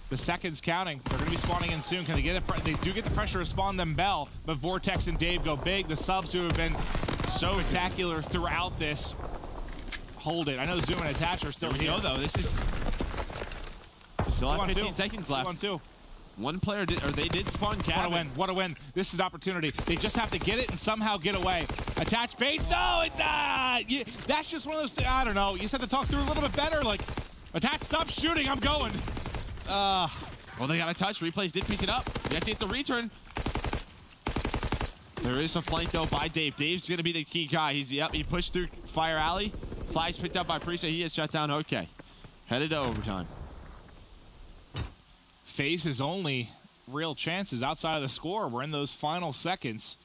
The seconds counting. They're going to be spawning in soon. Can they get it? They do get the pressure to spawn them Bell, but Vortex and Dave go big. The subs who have been so spectacular throughout this hold it. I know Zoom and Attach are still here. Though this is Still have 15 seconds left. 2-on-2. One player did, or they did spawn cabin. What a win. What a win. This is an opportunity. They just have to get it and somehow get away. Attach base. No, that's just one of those things. I don't know. You just have to talk through a little bit better. Like, attach, stop shooting. I'm going. Well, they got a touch. Replays did pick it up. You have to get the return. There is a flank, though, by Dave. Dave's going to be the key guy. He pushed through Fire Alley. Flag's picked up by Priest. He gets shut down. Okay. Headed to overtime. FaZe's only real chances outside of the score were in those final seconds.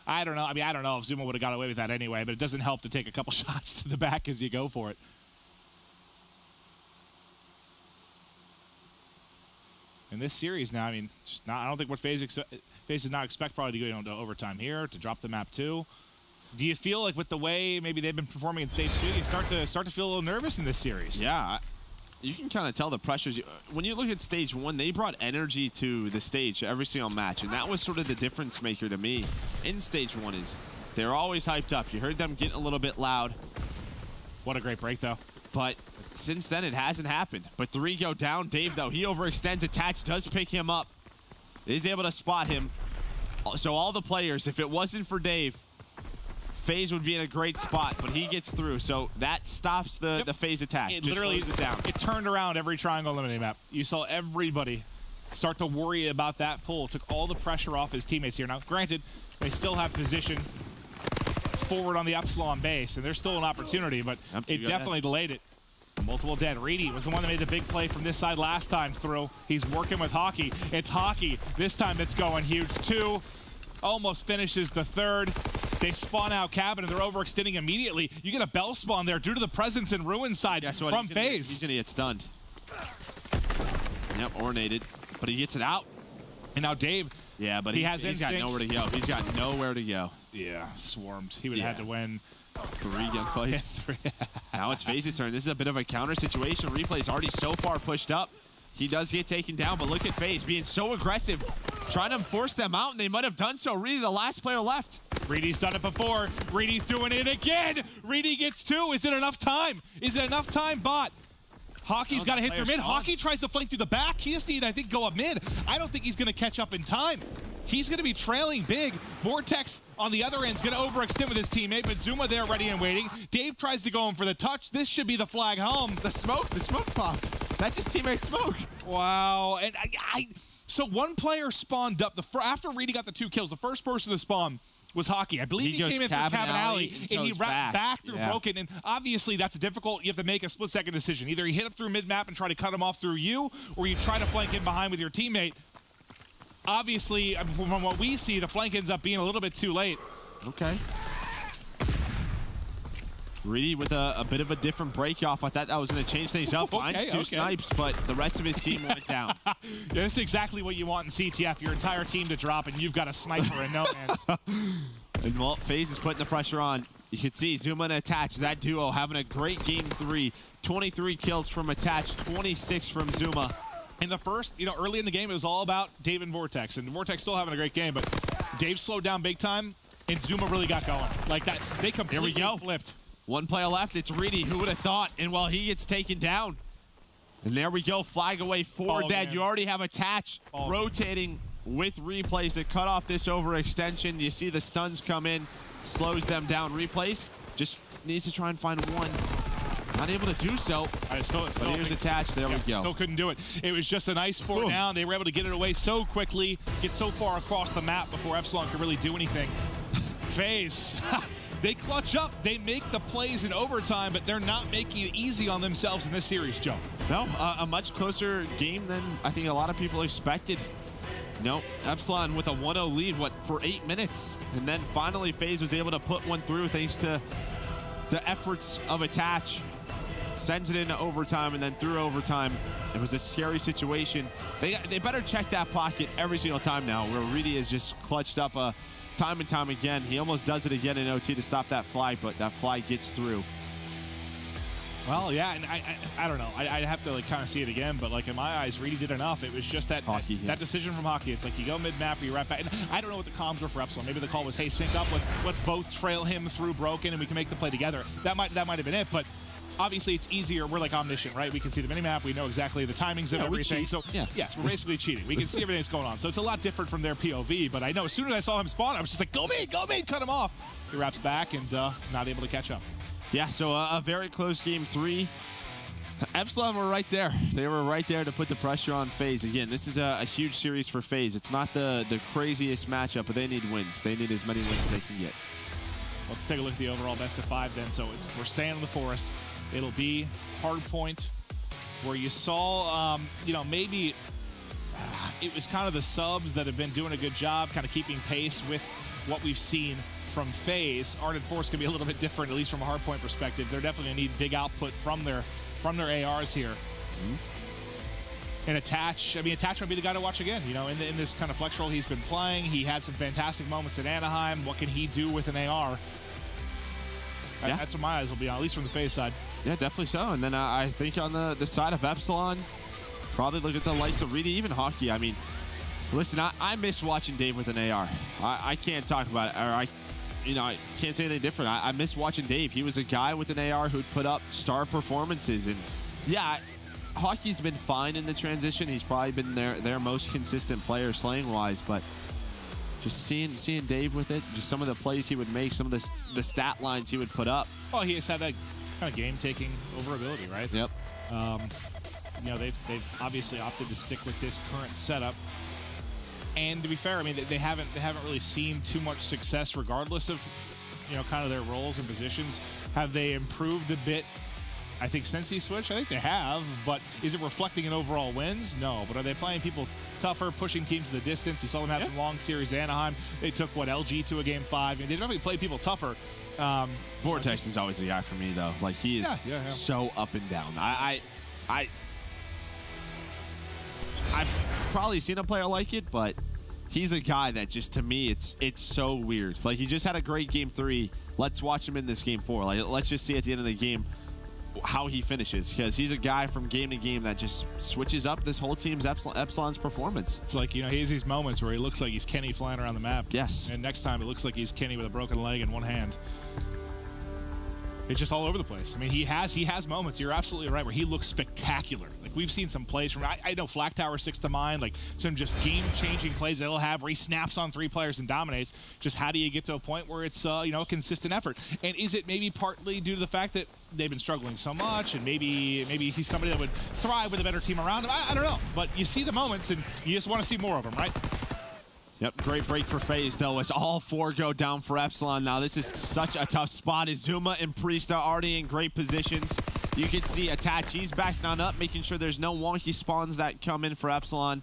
I don't know. I mean, I don't know if Zuma would have got away with that anyway, but it doesn't help to take a couple shots to the back as you go for it. In this series now, I mean, just not, I don't think what FaZe does not expect probably to go to overtime here, to drop the map too. Do you feel like with the way maybe they've been performing in stage 2, you start to feel a little nervous in this series? Yeah. You can kind of tell the pressures. When you look at stage 1, they brought energy to the stage every single match, and that was sort of the difference maker to me in stage 1 is they're always hyped up. You heard them getting a little bit loud. What a great break, though. But since then, it hasn't happened. But 3 go down. Dave, though, he overextends. Attach does pick him up. Is able to spot him. So all the players, if it wasn't for Dave, FaZe would be in a great spot, but he gets through, so that stops the FaZe attack. It literally slows it down. It turned around every triangle eliminating map. You saw everybody start to worry about that pull. Took all the pressure off his teammates here. Now, granted, they still have position forward on the Epsilon base, and there's still an opportunity, but it definitely delayed it. Multiple dead. Reedy was the one that made the big play from this side last time through. He's working with Hockey. It's Hockey. This time it's going huge. 2. Almost finishes the 3rd. They spawn out cabin, and they're overextending immediately. You get a bell spawn there due to the presence in Ruin side from FaZe. He's going to get stunned. Yep, ornated. But he gets it out. And now Dave, yeah, but he's got nowhere to go. He's got nowhere to go. Yeah, swarmed. He would have had to win 3 gunfights. Now it's FaZe's turn. This is a bit of a counter situation. Replay's already so far pushed up. He does get taken down, but look at FaZe being so aggressive, trying to force them out, and they might have done so. Reedy, the last player left. Reedy's done it before. Reedy's doing it again. Reedy gets 2. Is it enough time? Is it enough time, bot? Hockey's got to hit through mid. Hockey tries to flank through the back. He just needs, I think, go up mid. I don't think he's going to catch up in time. He's going to be trailing big. Vortex on the other end is going to overextend with his teammate, but Zuma there ready and waiting. Dave tries to go in for the touch. This should be the flag home. The smoke popped. That's his teammate Smoke. Wow. And so one player spawned up. After Reedy got the 2 kills, the first person to spawn was Hockey. I believe he came in through Cabin Alley, and he wrapped back through Broken. And obviously, that's difficult. You have to make a split-second decision. Either you hit up through mid-map and try to cut him off through you, or you try to flank in behind with your teammate. Obviously, from what we see, the flank ends up being a little bit too late. Okay. Reedy with a bit of a different break off. I thought that was going to change things up. Finds 2 snipes, but the rest of his team went down. Yeah, this is exactly what you want in CTF. Your entire team to drop, and you've got a sniper in no hands. And well, FaZe is putting the pressure on. You can see Zuma and Attach, that duo having a great game 3. 23 kills from Attach, 26 from Zuma. In the first, early in the game, it was all about Dave and Vortex. And Vortex still having a great game, but Dave slowed down big time, and Zuma really got going. Like that, they completely flipped. 1 player left. It's Reedy. Who would have thought? And well, he gets taken down. And there we go. Flag away. 4 dead. You already have Attach rotating with replays to cut off this overextension. You see the stuns come in, slows them down. Replays just needs to try and find 1. Not able to do so. But here's Attach. There we go. Still couldn't do it. It was just a nice 4 down. They were able to get it away so quickly, get so far across the map before Epsilon could really do anything. FaZe. They clutch up. They make the plays in overtime, but they're not making it easy on themselves in this series, Joe. No, a much closer game than I think a lot of people expected. No, Epsilon with a 1-0 lead, for 8 minutes. And then finally, FaZe was able to put one through thanks to the efforts of Attach. Sends it into overtime, and then through overtime, it was a scary situation. They better check that pocket every single time now, where Reedy has just clutched up time and time again. He almost does it again in OT to stop that flag, but that flag gets through. Well, yeah, and I don't know. I'd have to kind of see it again, but in my eyes, Reedy did enough. It was just that decision from Hockey. It's like you go mid-map or you right back. And I don't know what the comms were for Epsilon. Maybe the call was, hey, sync up. Let's both trail him through Broken, and we can make the play together. That might have been it, but obviously it's easier. We're like omniscient, right? We can see the minimap. We know exactly the timings of everything. So yes, we're basically cheating. We can see everything that's going on. So it's a lot different from their POV. But I know as soon as I saw him spawn, I was just like, go main, cut him off. He wraps back and not able to catch up. Yeah, so a very close game 3. Epsilon were right there. They were right there to put the pressure on FaZe. Again, this is a huge series for FaZe. It's not the craziest matchup, but they need wins. They need as many wins as they can get. Let's take a look at the overall best of 5 then. So we're staying in the forest. It'll be hardpoint, where you saw, maybe it was kind of the subs that have been doing a good job kind of keeping pace with what we've seen from FaZe. Ardent Force can be a little bit different, at least from a hardpoint perspective. They're definitely going to need big output from their ARs here. And Attach might be the guy to watch again. In this kind of flex role he's been playing, he had some fantastic moments at Anaheim. What can he do with an AR? Yeah. That's what my eyes will be on, at least from the FaZe side. Yeah, definitely so. And then I think on the side of Epsilon, probably look at the likes of Reedy, even Hockey. I mean, listen, I miss watching Dave with an AR. I can't talk about it, or I can't say anything different. I miss watching Dave. He was a guy with an AR who'd put up star performances. And yeah, Hockey's been fine in the transition. He's probably been their most consistent player slaying-wise, but just seeing Dave with it, just some of the plays he would make, some of the stat lines he would put up. Well, he has had that kind of game-taking over ability, right? Yep. They've obviously opted to stick with this current setup. And to be fair, I mean, they haven't really seen too much success regardless of, kind of their roles and positions. Have they improved a bit? I think since he switched, I think they have, but is it reflecting in overall wins? No. But are they playing people tougher, pushing teams to the distance? You saw them have some long series at Anaheim. They took, LG to a game 5. I mean, they definitely play people tougher. Vortex is always the guy for me, though. Like, he is so up and down. I've probably seen a player like it, but he's a guy that just, to me, it's so weird. Like, he just had a great game 3. Let's watch him in this game 4. Like, let's just see at the end of the game how he finishes, because he's a guy from game to game that just switches up this whole team's Epsilon's performance. It's like, he has these moments where he looks like he's Kenny flying around the map. Yes. And next time it looks like he's Kenny with a broken leg and one hand. It's just all over the place. I mean, he has moments, you're absolutely right, where he looks spectacular. Like, we've seen some plays from, I know Flak Tower sticks to mind, like some just game-changing plays that he'll have where he snaps on 3 players and dominates. Just how do you get to a point where it's, a consistent effort? And is it maybe partly due to the fact that they've been struggling so much, and maybe he's somebody that would thrive with a better team around him? I don't know. But you see the moments, and you just want to see more of them, right? Yep, great break for FaZe, though, as all 4 go down for Epsilon. Now, this is such a tough spot. Zuma and Priest are already in great positions. You can see Attach, he's backing on up, making sure there's no wonky spawns that come in for Epsilon.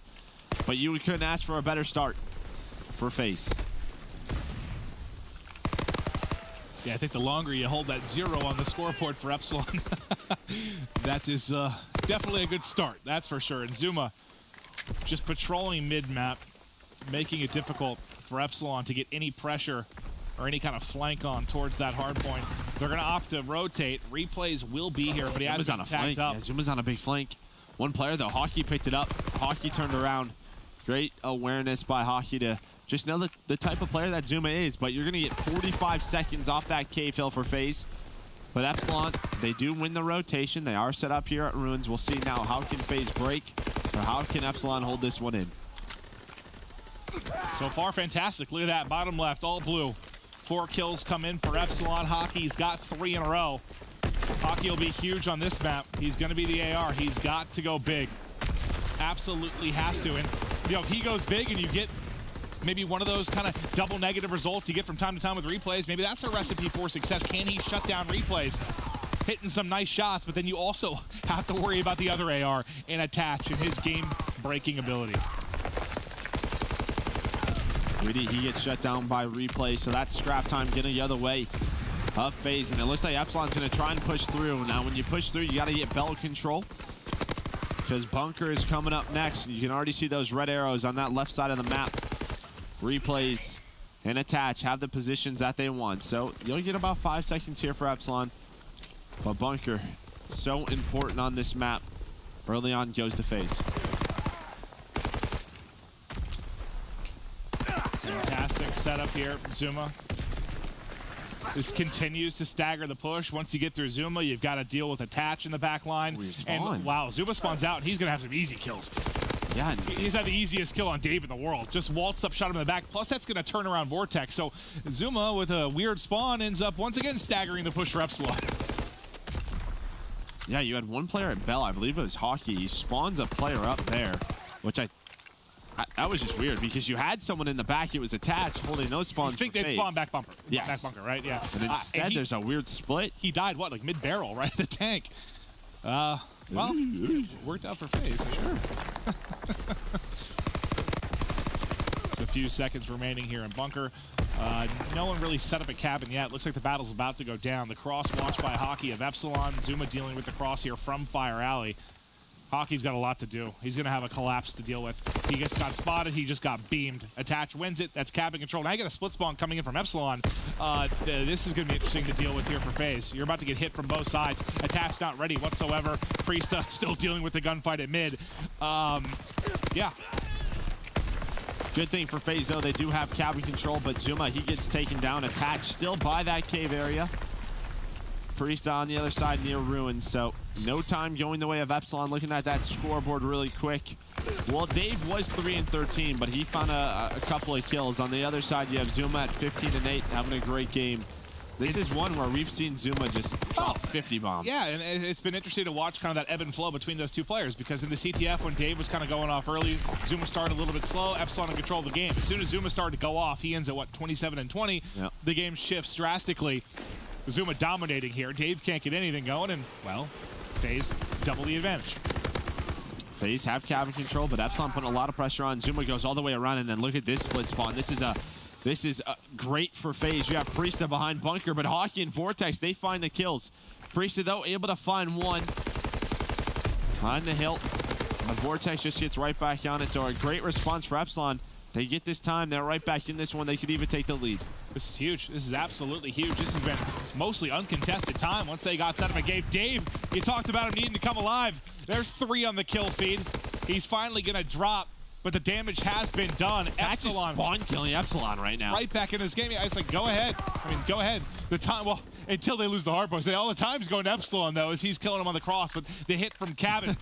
But you couldn't ask for a better start for FaZe. Yeah, I think the longer you hold that 0 on the scoreboard for Epsilon, that is definitely a good start, that's for sure. And Zuma just patrolling mid-map, making it difficult for Epsilon to get any pressure or any kind of flank on towards that hard point. They're going to opt to rotate. Replays will be here, but he has been tagged up. Yeah, Zuma's on a big flank. One player, though. Hockey picked it up. Hockey turned around. Great awareness by Hockey to just know the type of player that Zuma is, but you're going to get 45 seconds off that cave hill for FaZe. But Epsilon, they do win the rotation. They are set up here at Ruins. We'll see now how can FaZe break, or how can Epsilon hold this one in. So far, fantastic. Look at that, bottom left, all blue. 4 kills come in for Epsilon. Hockey's got 3 in a row. Hockey will be huge on this map. He's going to be the AR. He's got to go big. Absolutely has to. And, if he goes big and you get maybe one of those kind of double negative results you get from time to time with replays, maybe that's a recipe for success. Can he shut down replays? Hitting some nice shots, but then you also have to worry about the other AR and Attach and his game-breaking ability. He gets shut down by replay, so that's scrap time getting the other way of FaZe. And it looks like Epsilon's going to try and push through. Now, when you push through, you got to get bell control, because Bunker is coming up next. You can already see those red arrows on that left side of the map. Replays and Attach have the positions that they want. So you'll get about 5 seconds here for Epsilon. But Bunker, so important on this map. Early on, goes to FaZe. Fantastic setup here, Zuma. This continues to stagger the push. Once you get through Zuma, you've got to deal with Attach in the back line. And wow, Zuma spawns out, and he's going to have some easy kills. Yeah, he's had the easiest kill on Dave in the world. Just waltz up, shot him in the back. Plus, that's going to turn around Vortex. So Zuma, with a weird spawn, ends up once again staggering the push for Epsilon. Yeah, you had one player at Bell, I believe it was Hockey. He spawns a player up there, which that was just weird because you had someone in the back. It was Attached holding those spawns. I think they'd spawn back bumper. Yes. Back bunker, right? Yeah. But instead, there's a weird split. He died, what, like mid-barrel, right at the tank. Well, worked out for FaZe. Sure. There's a few seconds remaining here in bunker. No one really set up a cabin yet. Looks like the battle's about to go down. The cross watched by Hockey of Epsilon. Zuma dealing with the cross here from Fire Alley. Hockey's got a lot to do. He's going to have a collapse to deal with. He just got spotted. He just got beamed. Attach wins it. That's cabin control. Now you got a split spawn coming in from Epsilon. This is going to be interesting to deal with here for FaZe. You're about to get hit from both sides. Attach not ready whatsoever. Priesta still dealing with the gunfight at mid. Yeah. Good thing for FaZe, though, they do have cabin control, but Zuma, he gets taken down. Attached still by that cave area. Priesta on the other side near ruins, so no time going the way of Epsilon. Looking at that scoreboard really quick. Well, Dave was 3-13, but he found a couple of kills. On the other side, you have Zuma at 15-8, having a great game. This is one where we've seen Zuma just drop 50 bombs. Yeah, and it's been interesting to watch kind of that ebb and flow between those two players, because in the CTF, when Dave was kind of going off early, Zuma started a little bit slow, Epsilon in control of the game. As soon as Zuma started to go off, he ends at, what, 27-20? Yep. The game shifts drastically. Zuma dominating here. Dave can't get anything going, and, well, FaZe double the advantage. FaZe have cabin control, but Epsilon putting a lot of pressure on. Zuma goes all the way around, and then look at this split spawn. This is great for FaZe. You have Priesta behind bunker, but Hockey and Vortex, they find the kills. Priesta, though, able to find one on the hill. But Vortex just gets right back on it, so a great response for Epsilon. They get this time. They're right back in this one. They could even take the lead. This is huge. This is absolutely huge. This has been mostly uncontested time once they got set up a game. Dave, you talked about him needing to come alive. There's 3 on the kill feed. He's finally going to drop, but the damage has been done. Epsilon spawn killing Epsilon right now. Right back in this game. It's like, go ahead. I mean, go ahead. The time, well, until they lose the hard points. All the time's going to Epsilon, though, as he's killing him on the cross, but the hit from Cabin.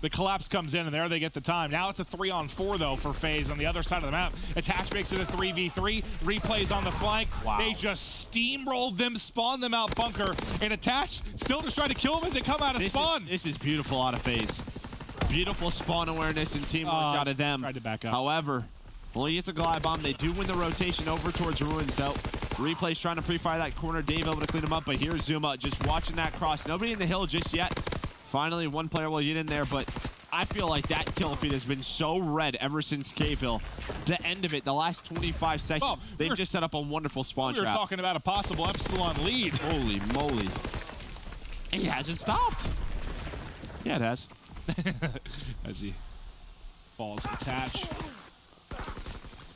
The collapse comes in, and there they get the time. Now it's a 3-on-4, though, for FaZe on the other side of the map. Attach makes it a 3v3. Replays on the flank. Wow. They just steamrolled them, spawned them out bunker, and Attach still just trying to kill them as they come out of spawn. This is beautiful out of FaZe. Beautiful spawn awareness and teamwork out of them. Tried to back up. However, only gets a glide bomb. They do win the rotation over towards ruins, though. Replays trying to pre-fire that corner. Dave able to clean him up, but here's Zuma just watching that cross. Nobody in the hill just yet. Finally, one player will get in there, but I feel like that kill feed has been so red ever since Cave Hill. The end of it, the last 25 seconds, they've just set up a wonderful spawn trap. We were talking about a possible Epsilon lead. Holy moly. It hasn't stopped. Yeah, it has. As he falls Attach.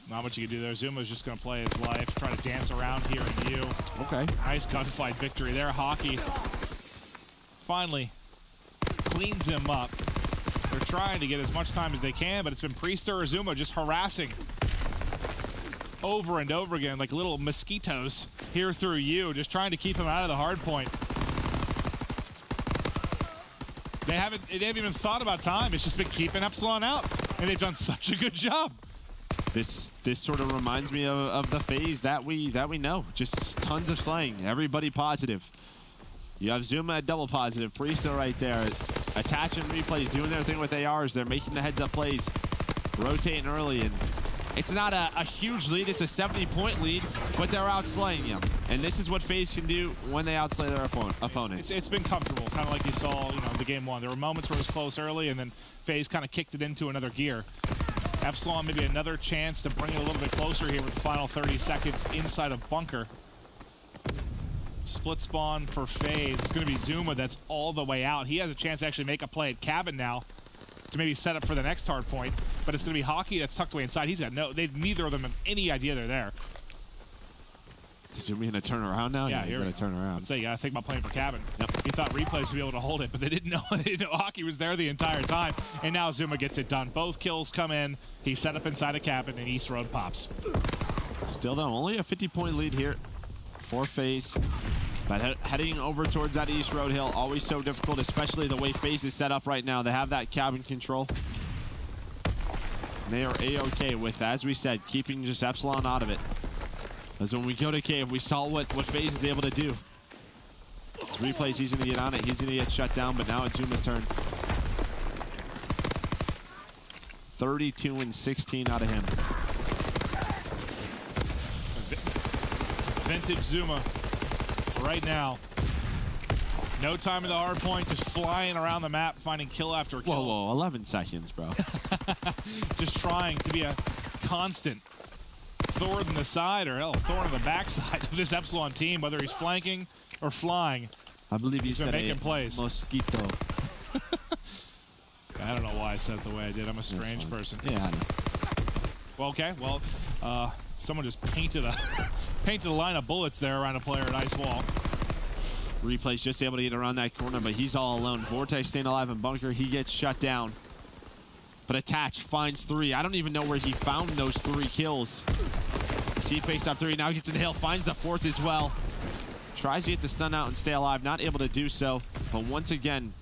Not much you can do there. Zuma's just going to play his life, try to dance around here in you. Okay. Nice gunfight victory there. Hockey finally cleans him up. They're trying to get as much time as they can, but it's been Priesta or Zuma just harassing over and over again like little mosquitoes here through you, just trying to keep him out of the hard point. They haven't even thought about time. It's just been keeping Epsilon out, and they've done such a good job. This sort of reminds me of the FaZe that we know. Just tons of slaying. Everybody positive. You have Zuma at double positive. Priesta right there. Attach and replays doing their thing with ARs. They're making the heads-up plays. Rotating early. And it's not a huge lead. It's a 70-point lead, but they're outslaying you. And this is what FaZe can do when they outslay their opponents. It's been comfortable, kind of like you saw, in the game one. There were moments where it was close early, and then FaZe kind of kicked it into another gear. Epsilon maybe another chance to bring it a little bit closer here with the final 30 seconds inside of bunker. Split spawn for FaZe. It's going to be Zuma that's all the way out. He has a chance to actually make a play at cabin now to maybe set up for the next hard point, but it's going to be Hockey that's tucked away inside. He's got neither of them have any idea they're there. Zuma gonna turn around now? Yeah, he's gonna turn around. So you gotta think about playing for cabin. Yep. He thought replays would be able to hold it, but they didn't know Hockey was there the entire time. And now Zuma gets it done. Both kills come in. He's set up inside a cabin, and East Road pops. Still though, only a 50-point lead here for FaZe. But heading over towards that East Road Hill, always so difficult, especially the way FaZe is set up right now. They have that cabin control. And they are A-OK with, as we said, keeping just Epsilon out of it. As when we go to cave, we saw what FaZe is able to do. Replays, he's going to get on it. He's going to get shut down, but now it's Zuma's turn. 32 and 16 out of him. Vintage Zuma right now. No time in the hard point, just flying around the map, finding kill after kill. Whoa, 11 seconds, bro. Just trying to be a constant thorn in the side, or hell, thorn in the backside of this Epsilon team, whether he's flanking or flying. I believe he's making plays. Mosquito. I don't know why I said it the way I did. I'm a strange person. Yeah, I know. Well, okay. Well, someone just painted a line of bullets there around a player at Ice Wall. Replay's just able to get around that corner, but he's all alone. Vortex staying alive in bunker. He gets shut down. But Attach finds 3. I don't even know where he found those 3 kills. He faced off 3. Now gets in the hill. Finds the 4th as well. Tries to get the stun out and stay alive. Not able to do so. But once again,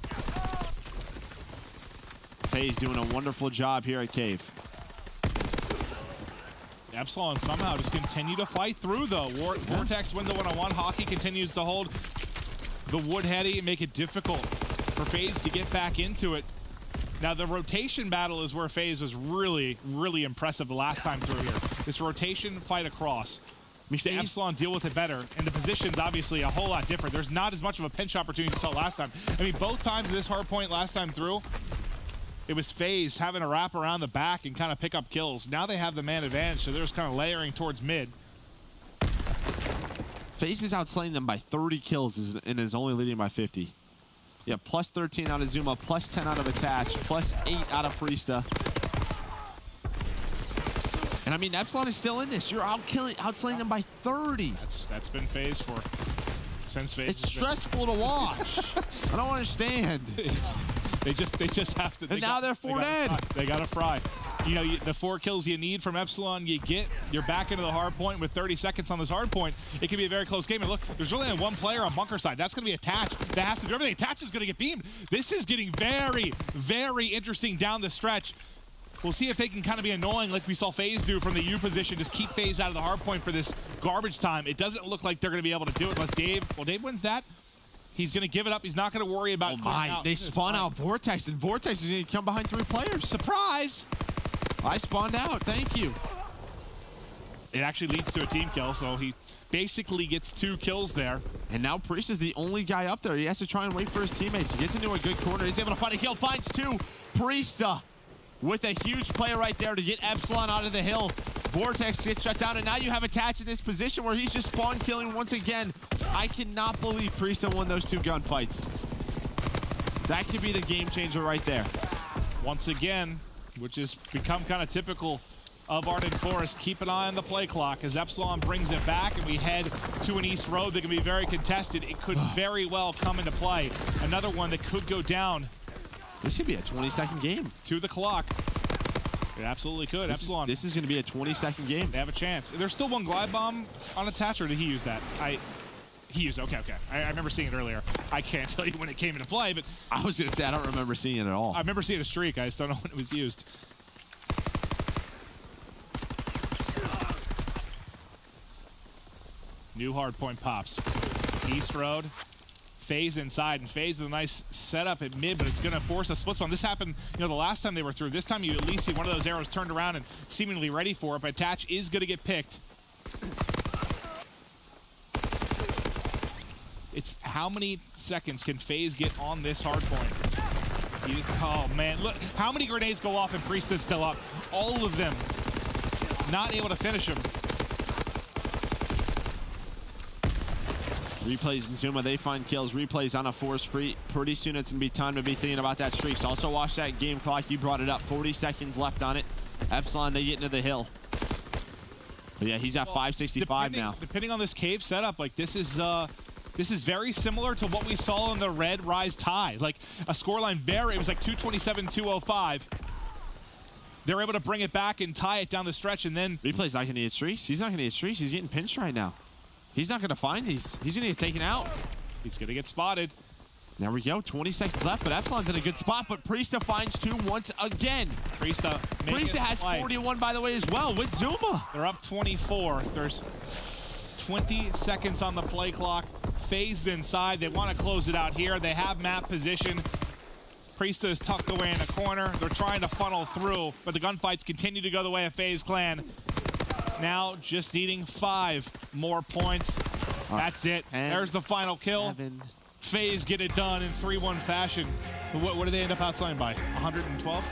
FaZe doing a wonderful job here at Cave. Epsilon somehow just continue to fight through, though. Vortex win the one-on-one. Hockey continues to hold the wood heady and make it difficult for FaZe to get back into it. Now, the rotation battle is where FaZe was really, really impressive the last time through here. This rotation fight across. The Epsilon deal with it better, and the position's obviously a whole lot different. There's not as much of a pinch opportunity as you saw last time. I mean, both times in this hard point last time through, it was FaZe having to wrap around the back and kind of pick up kills. Now they have the man advantage, so they're just kind of layering towards mid. FaZe is outslaying them by 30 kills and is only leading by 50. Yeah, plus 13 out of Zuma, plus 10 out of Attach, plus 8 out of Priesta. And I mean, Epsilon is still in this. You're outslaying them by 30. That's been FaZe since FaZe. It's stressful to watch. I don't understand. They just have to. And now they're 4 dead. They got to fry. You know, the 4 kills you need from Epsilon, you're back into the hard point with 30 seconds on this hard point. It can be a very close game. And look, there's really only one player on bunker side. That's going to be Attach. That has to do everything. Attach is going to get beamed. This is getting very, very interesting down the stretch. We'll see if they can kind of be annoying like we saw FaZe do from the U position. Just keep FaZe out of the hard point for this garbage time. It doesn't look like they're going to be able to do it unless Dave wins that. He's going to give it up. He's not going to worry about They spawn out Vortex, and Vortex is going to come behind 3 players. Surprise! I spawned out. Thank you. It actually leads to a team kill, so he basically gets 2 kills there. And now Priest is the only guy up there. He has to try and wait for his teammates. He gets into a good corner. He's able to find a kill. Finds 2. Priesta with a huge play right there to get Epsilon out of the hill. Vortex gets shut down, and now you have Attach in this position where he's just spawn killing once again. I cannot believe Priesta won those 2 gunfights. That could be the game changer right there. Once again, which has become kind of typical of Arden Forest. Keep an eye on the play clock as Epsilon brings it back and we head to an East Road that can be very contested. It could very well come into play. Another one that could go down. This could be a 20-second game. To the clock. It absolutely could. Epsilon. This is going to be a 20-second game. They have a chance. There's still 1 glide bomb on Attach, or did he use that? He used it. Okay. I remember seeing it earlier. I can't tell you when it came into play, but I was going to say, I don't remember seeing it at all. I remember seeing a streak. I just don't know when it was used. New hard point pops. East Road. FaZe inside, and FaZe with a nice setup at mid, but it's going to force a split spawn. This happened, the last time they were through. This time you at least see one of those arrows turned around and seemingly ready for it, but Attach is going to get picked. It's how many seconds can FaZe get on this hard point? Oh, man. Look, how many grenades go off and Priest is still up? All of them. Not able to finish him. Replays in Zuma, they find kills. Replays on a force free. Pretty soon it's going to be time to be thinking about that streak. So also watch that game clock. You brought it up. 40 seconds left on it. Epsilon, they get into the hill. But yeah, he's at 565 now. Depending on this cave setup, like this is very similar to what we saw in the Red Rise tie. Like a scoreline it was like 227-205. They're able to bring it back and tie it down the stretch, and then Replay's not going to get streaks. He's not going to get streaks. He's getting pinched right now. He's not going to find these. He's going to get taken out. He's going to get spotted. There we go. 20 seconds left, but Epsilon's in a good spot. But Priesta finds 2 once again. Priesta has 41, by the way, as well with Zuma. They're up 24. There's 20 seconds on the play clock. FaZe inside. They want to close it out here. They have map position. Priesta is tucked away in a corner. They're trying to funnel through, but the gunfights continue to go the way of FaZe Clan. Now just needing 5 more points. That's it. 10, there's the final kill. 7. FaZe get it done in 3-1 fashion. What did they end up outside by? 112?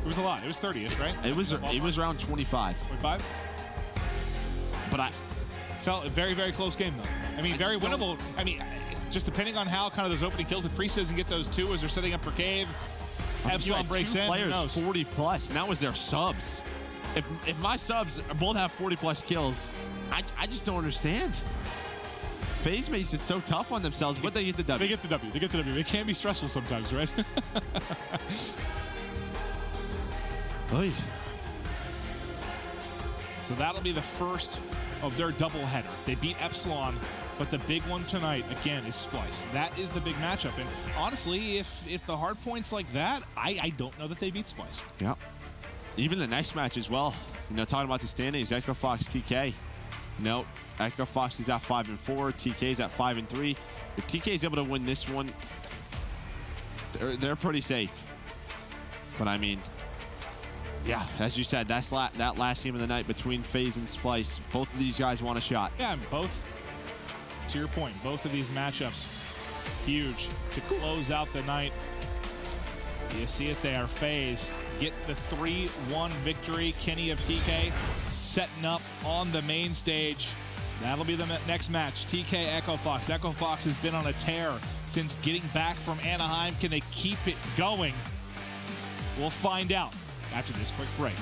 It was a lot. It was 30-ish, right? It was around 25. 25? But I felt a very, very close game, though. I mean, very winnable. I mean, just depending on how kind of those opening kills, if Priest doesn't get those 2 as they're setting up for Cave, Epsilon breaks in. Players 40+, and that was their subs. If my subs both have 40+ kills, I just don't understand. FaZe makes it so tough on themselves, but they get the W. They get the W. They get the W. It can be stressful sometimes, right? Oy. So that'll be the first of their doubleheader. They beat Epsilon, but the big one tonight, again, is Splice. That is the big matchup. And honestly, if the hard points like that, I don't know that they beat Splice. Yeah. Even the next match as well. You know, talking about the standings, Echo Fox, TK. No, Echo Fox is at 5-4. TK's at 5-3. If TK is able to win this one, they're pretty safe. But I mean, yeah, as you said, that's that last game of the night between FaZe and Splice. Both of these guys want a shot. Yeah, and both, to your point, both of these matchups, huge to close out the night. You see it there. FaZe get the 3-1 victory. Kenny of TK setting up on the main stage. That'll be the next match. TK Echo Fox. Echo Fox has been on a tear since getting back from Anaheim. Can they keep it going? We'll find out after this quick break.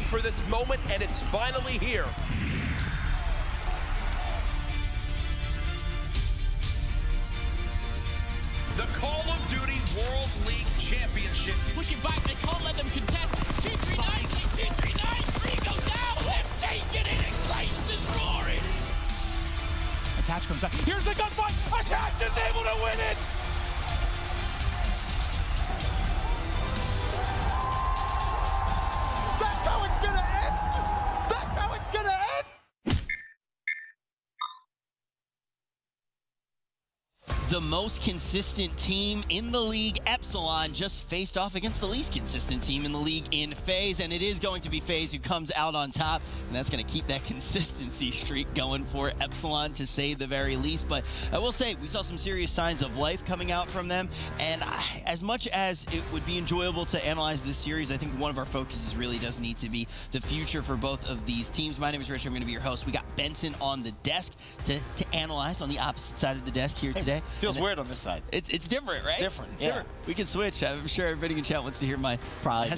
for this moment, and it's finally here. The Call of Duty World League Championship. Pushing back, they can't let them contest. 239, 239, 3 go down. They're taking it, and Christ is roaring. Attach comes back. Here's the gunfight. Attach is able to win it. That's how it's gonna end. That's how it's gonna end. The most consistent team in the league, Epsilon, just faced off against the least consistent team in the league in FaZe, and it is going to be FaZe who comes out on top, and that's going to keep that consistency streak going for Epsilon, to say the very least. But I will say, we saw some serious signs of life coming out from them, and as much as it would be enjoyable to analyze this series, I think one of our focuses really does need to be the future for both of these teams. My name is Rich. I'm going to be your host. We got Benson on the desk to analyze on the opposite side of the desk here today. Feels weird on this side. It's different, right? Different. It's different. We can switch. I'm sure everybody in chat wants to hear my Probably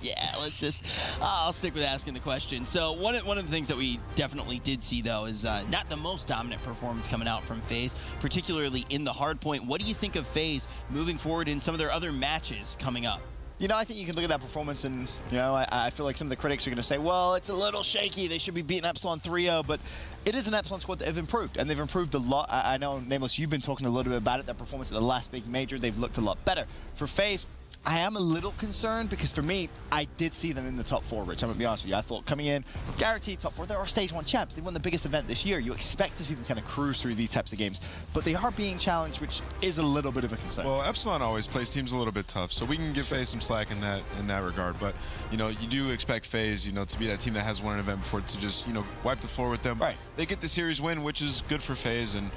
yeah, let's just I'll stick with asking the question. So one of the things that we definitely did see, though, is not the most dominant performance coming out from FaZe, particularly in the hard point. What do you think of FaZe moving forward in some of their other matches coming up? You know, I think you can look at that performance and, you know, I feel like some of the critics are going to say, well, it's a little shaky. They should be beating Epsilon 3-0, but it is an Epsilon squad that have improved, and they've improved a lot. I know, Nameless, you've been talking a little bit about it, that performance at the last big major. They've looked a lot better. For FaZe, I am a little concerned because for me, I did see them in the top 4, Rich. I'm going to be honest with you. I thought coming in, guaranteed top 4. They are stage 1 champs. They won the biggest event this year. You expect to see them kind of cruise through these types of games, but they are being challenged, which is a little bit of a concern. Well, Epsilon always plays teams a little bit tough, so we can give FaZe some slack in that regard. But you know, you do expect FaZe, you know, to be that team that has won an event before, to just, you know, wipe the floor with them. Right. They get the series win, which is good for FaZe, and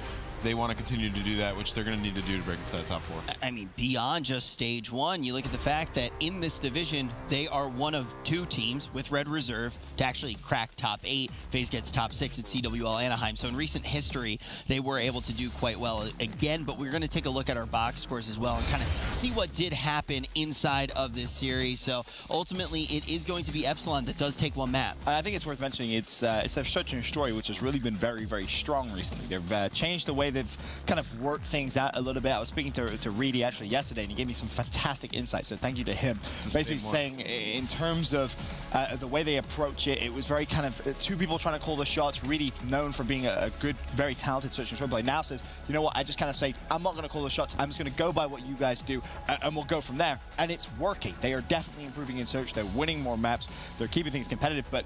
they want to continue to do that, which they're going to need to do to break into that top 4. I mean, beyond just stage 1, you look at the fact that in this division, they are one of 2 teams with Red Reserve to actually crack top 8. FaZe gets top 6 at CWL Anaheim. So in recent history, they were able to do quite well again, but we're going to take a look at our box scores as well and kind of see what did happen inside of this series. So ultimately, it is going to be Epsilon that does take one map. I think it's worth mentioning it's their search and destroy, which has really been very, very strong recently. They've changed the way they've kind of worked things out a little bit. I was speaking to Reedy actually yesterday, and he gave me some fantastic insights, so thank you to him. Basically saying in terms of the way they approach it, it was very kind of 2 people trying to call the shots. Reedy, known for being a good, very talented search and destroy player, now says, you know what, I just kind of say, I'm not going to call the shots, I'm just going to go by what you guys do, and we'll go from there. And it's working. They are definitely improving in search. They're winning more maps. They're keeping things competitive, but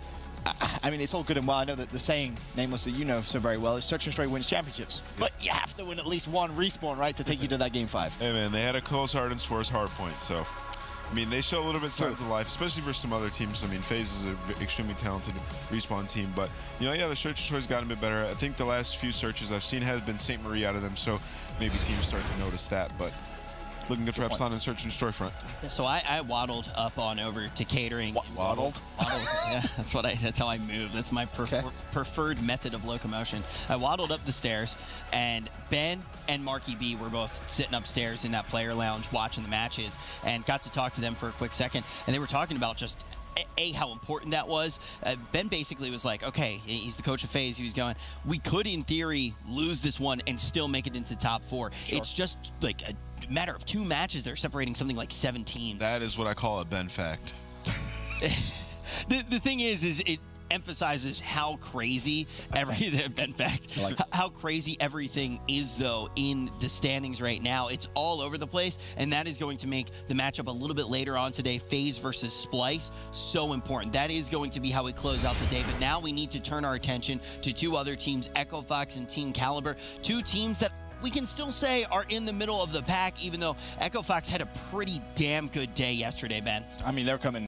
I mean, it's all good and well. I know that the saying, Nameless, that you know so very well, is search and destroy wins championships. But you have to win at least 1 respawn, right, to take you to that game 5. Hey, man, they had a close Ardens Force hard point, so I mean, they show a little bit signs of life, especially versus some other teams. I mean, FaZe is an extremely talented respawn team, but, you know, yeah, the search and destroy's gotten a bit better. I think the last few searches I've seen has been St. Marie out of them, so maybe teams start to notice that, but looking good for Epsilon and search and destroy front. So I waddled up on over to catering. Waddled? Waddled. Yeah, that's how I move. That's my preferred method of locomotion. I waddled up the stairs, and Ben and Marky B were both sitting upstairs in that player lounge watching the matches, and got to talk to them for a quick second, and they were talking about just how important that was. Ben basically was like, okay, he's the coach of FaZe. He was going, we could, in theory, lose this one and still make it into top 4. Sure. It's just like a matter of 2 matches. They're separating something like 17. That is what I call a Ben fact. The thing is it emphasizes how crazy how crazy everything is, though, in the standings right now. It's all over the place, and that is going to make the matchup a little bit later on today, FaZe versus Splice, so important. That is going to be how we close out the day, but now we need to turn our attention to 2 other teams, Echo Fox and Team Caliber, 2 teams that we can still say are in the middle of the pack, even though Echo Fox had a pretty damn good day yesterday, Ben. I mean, they're coming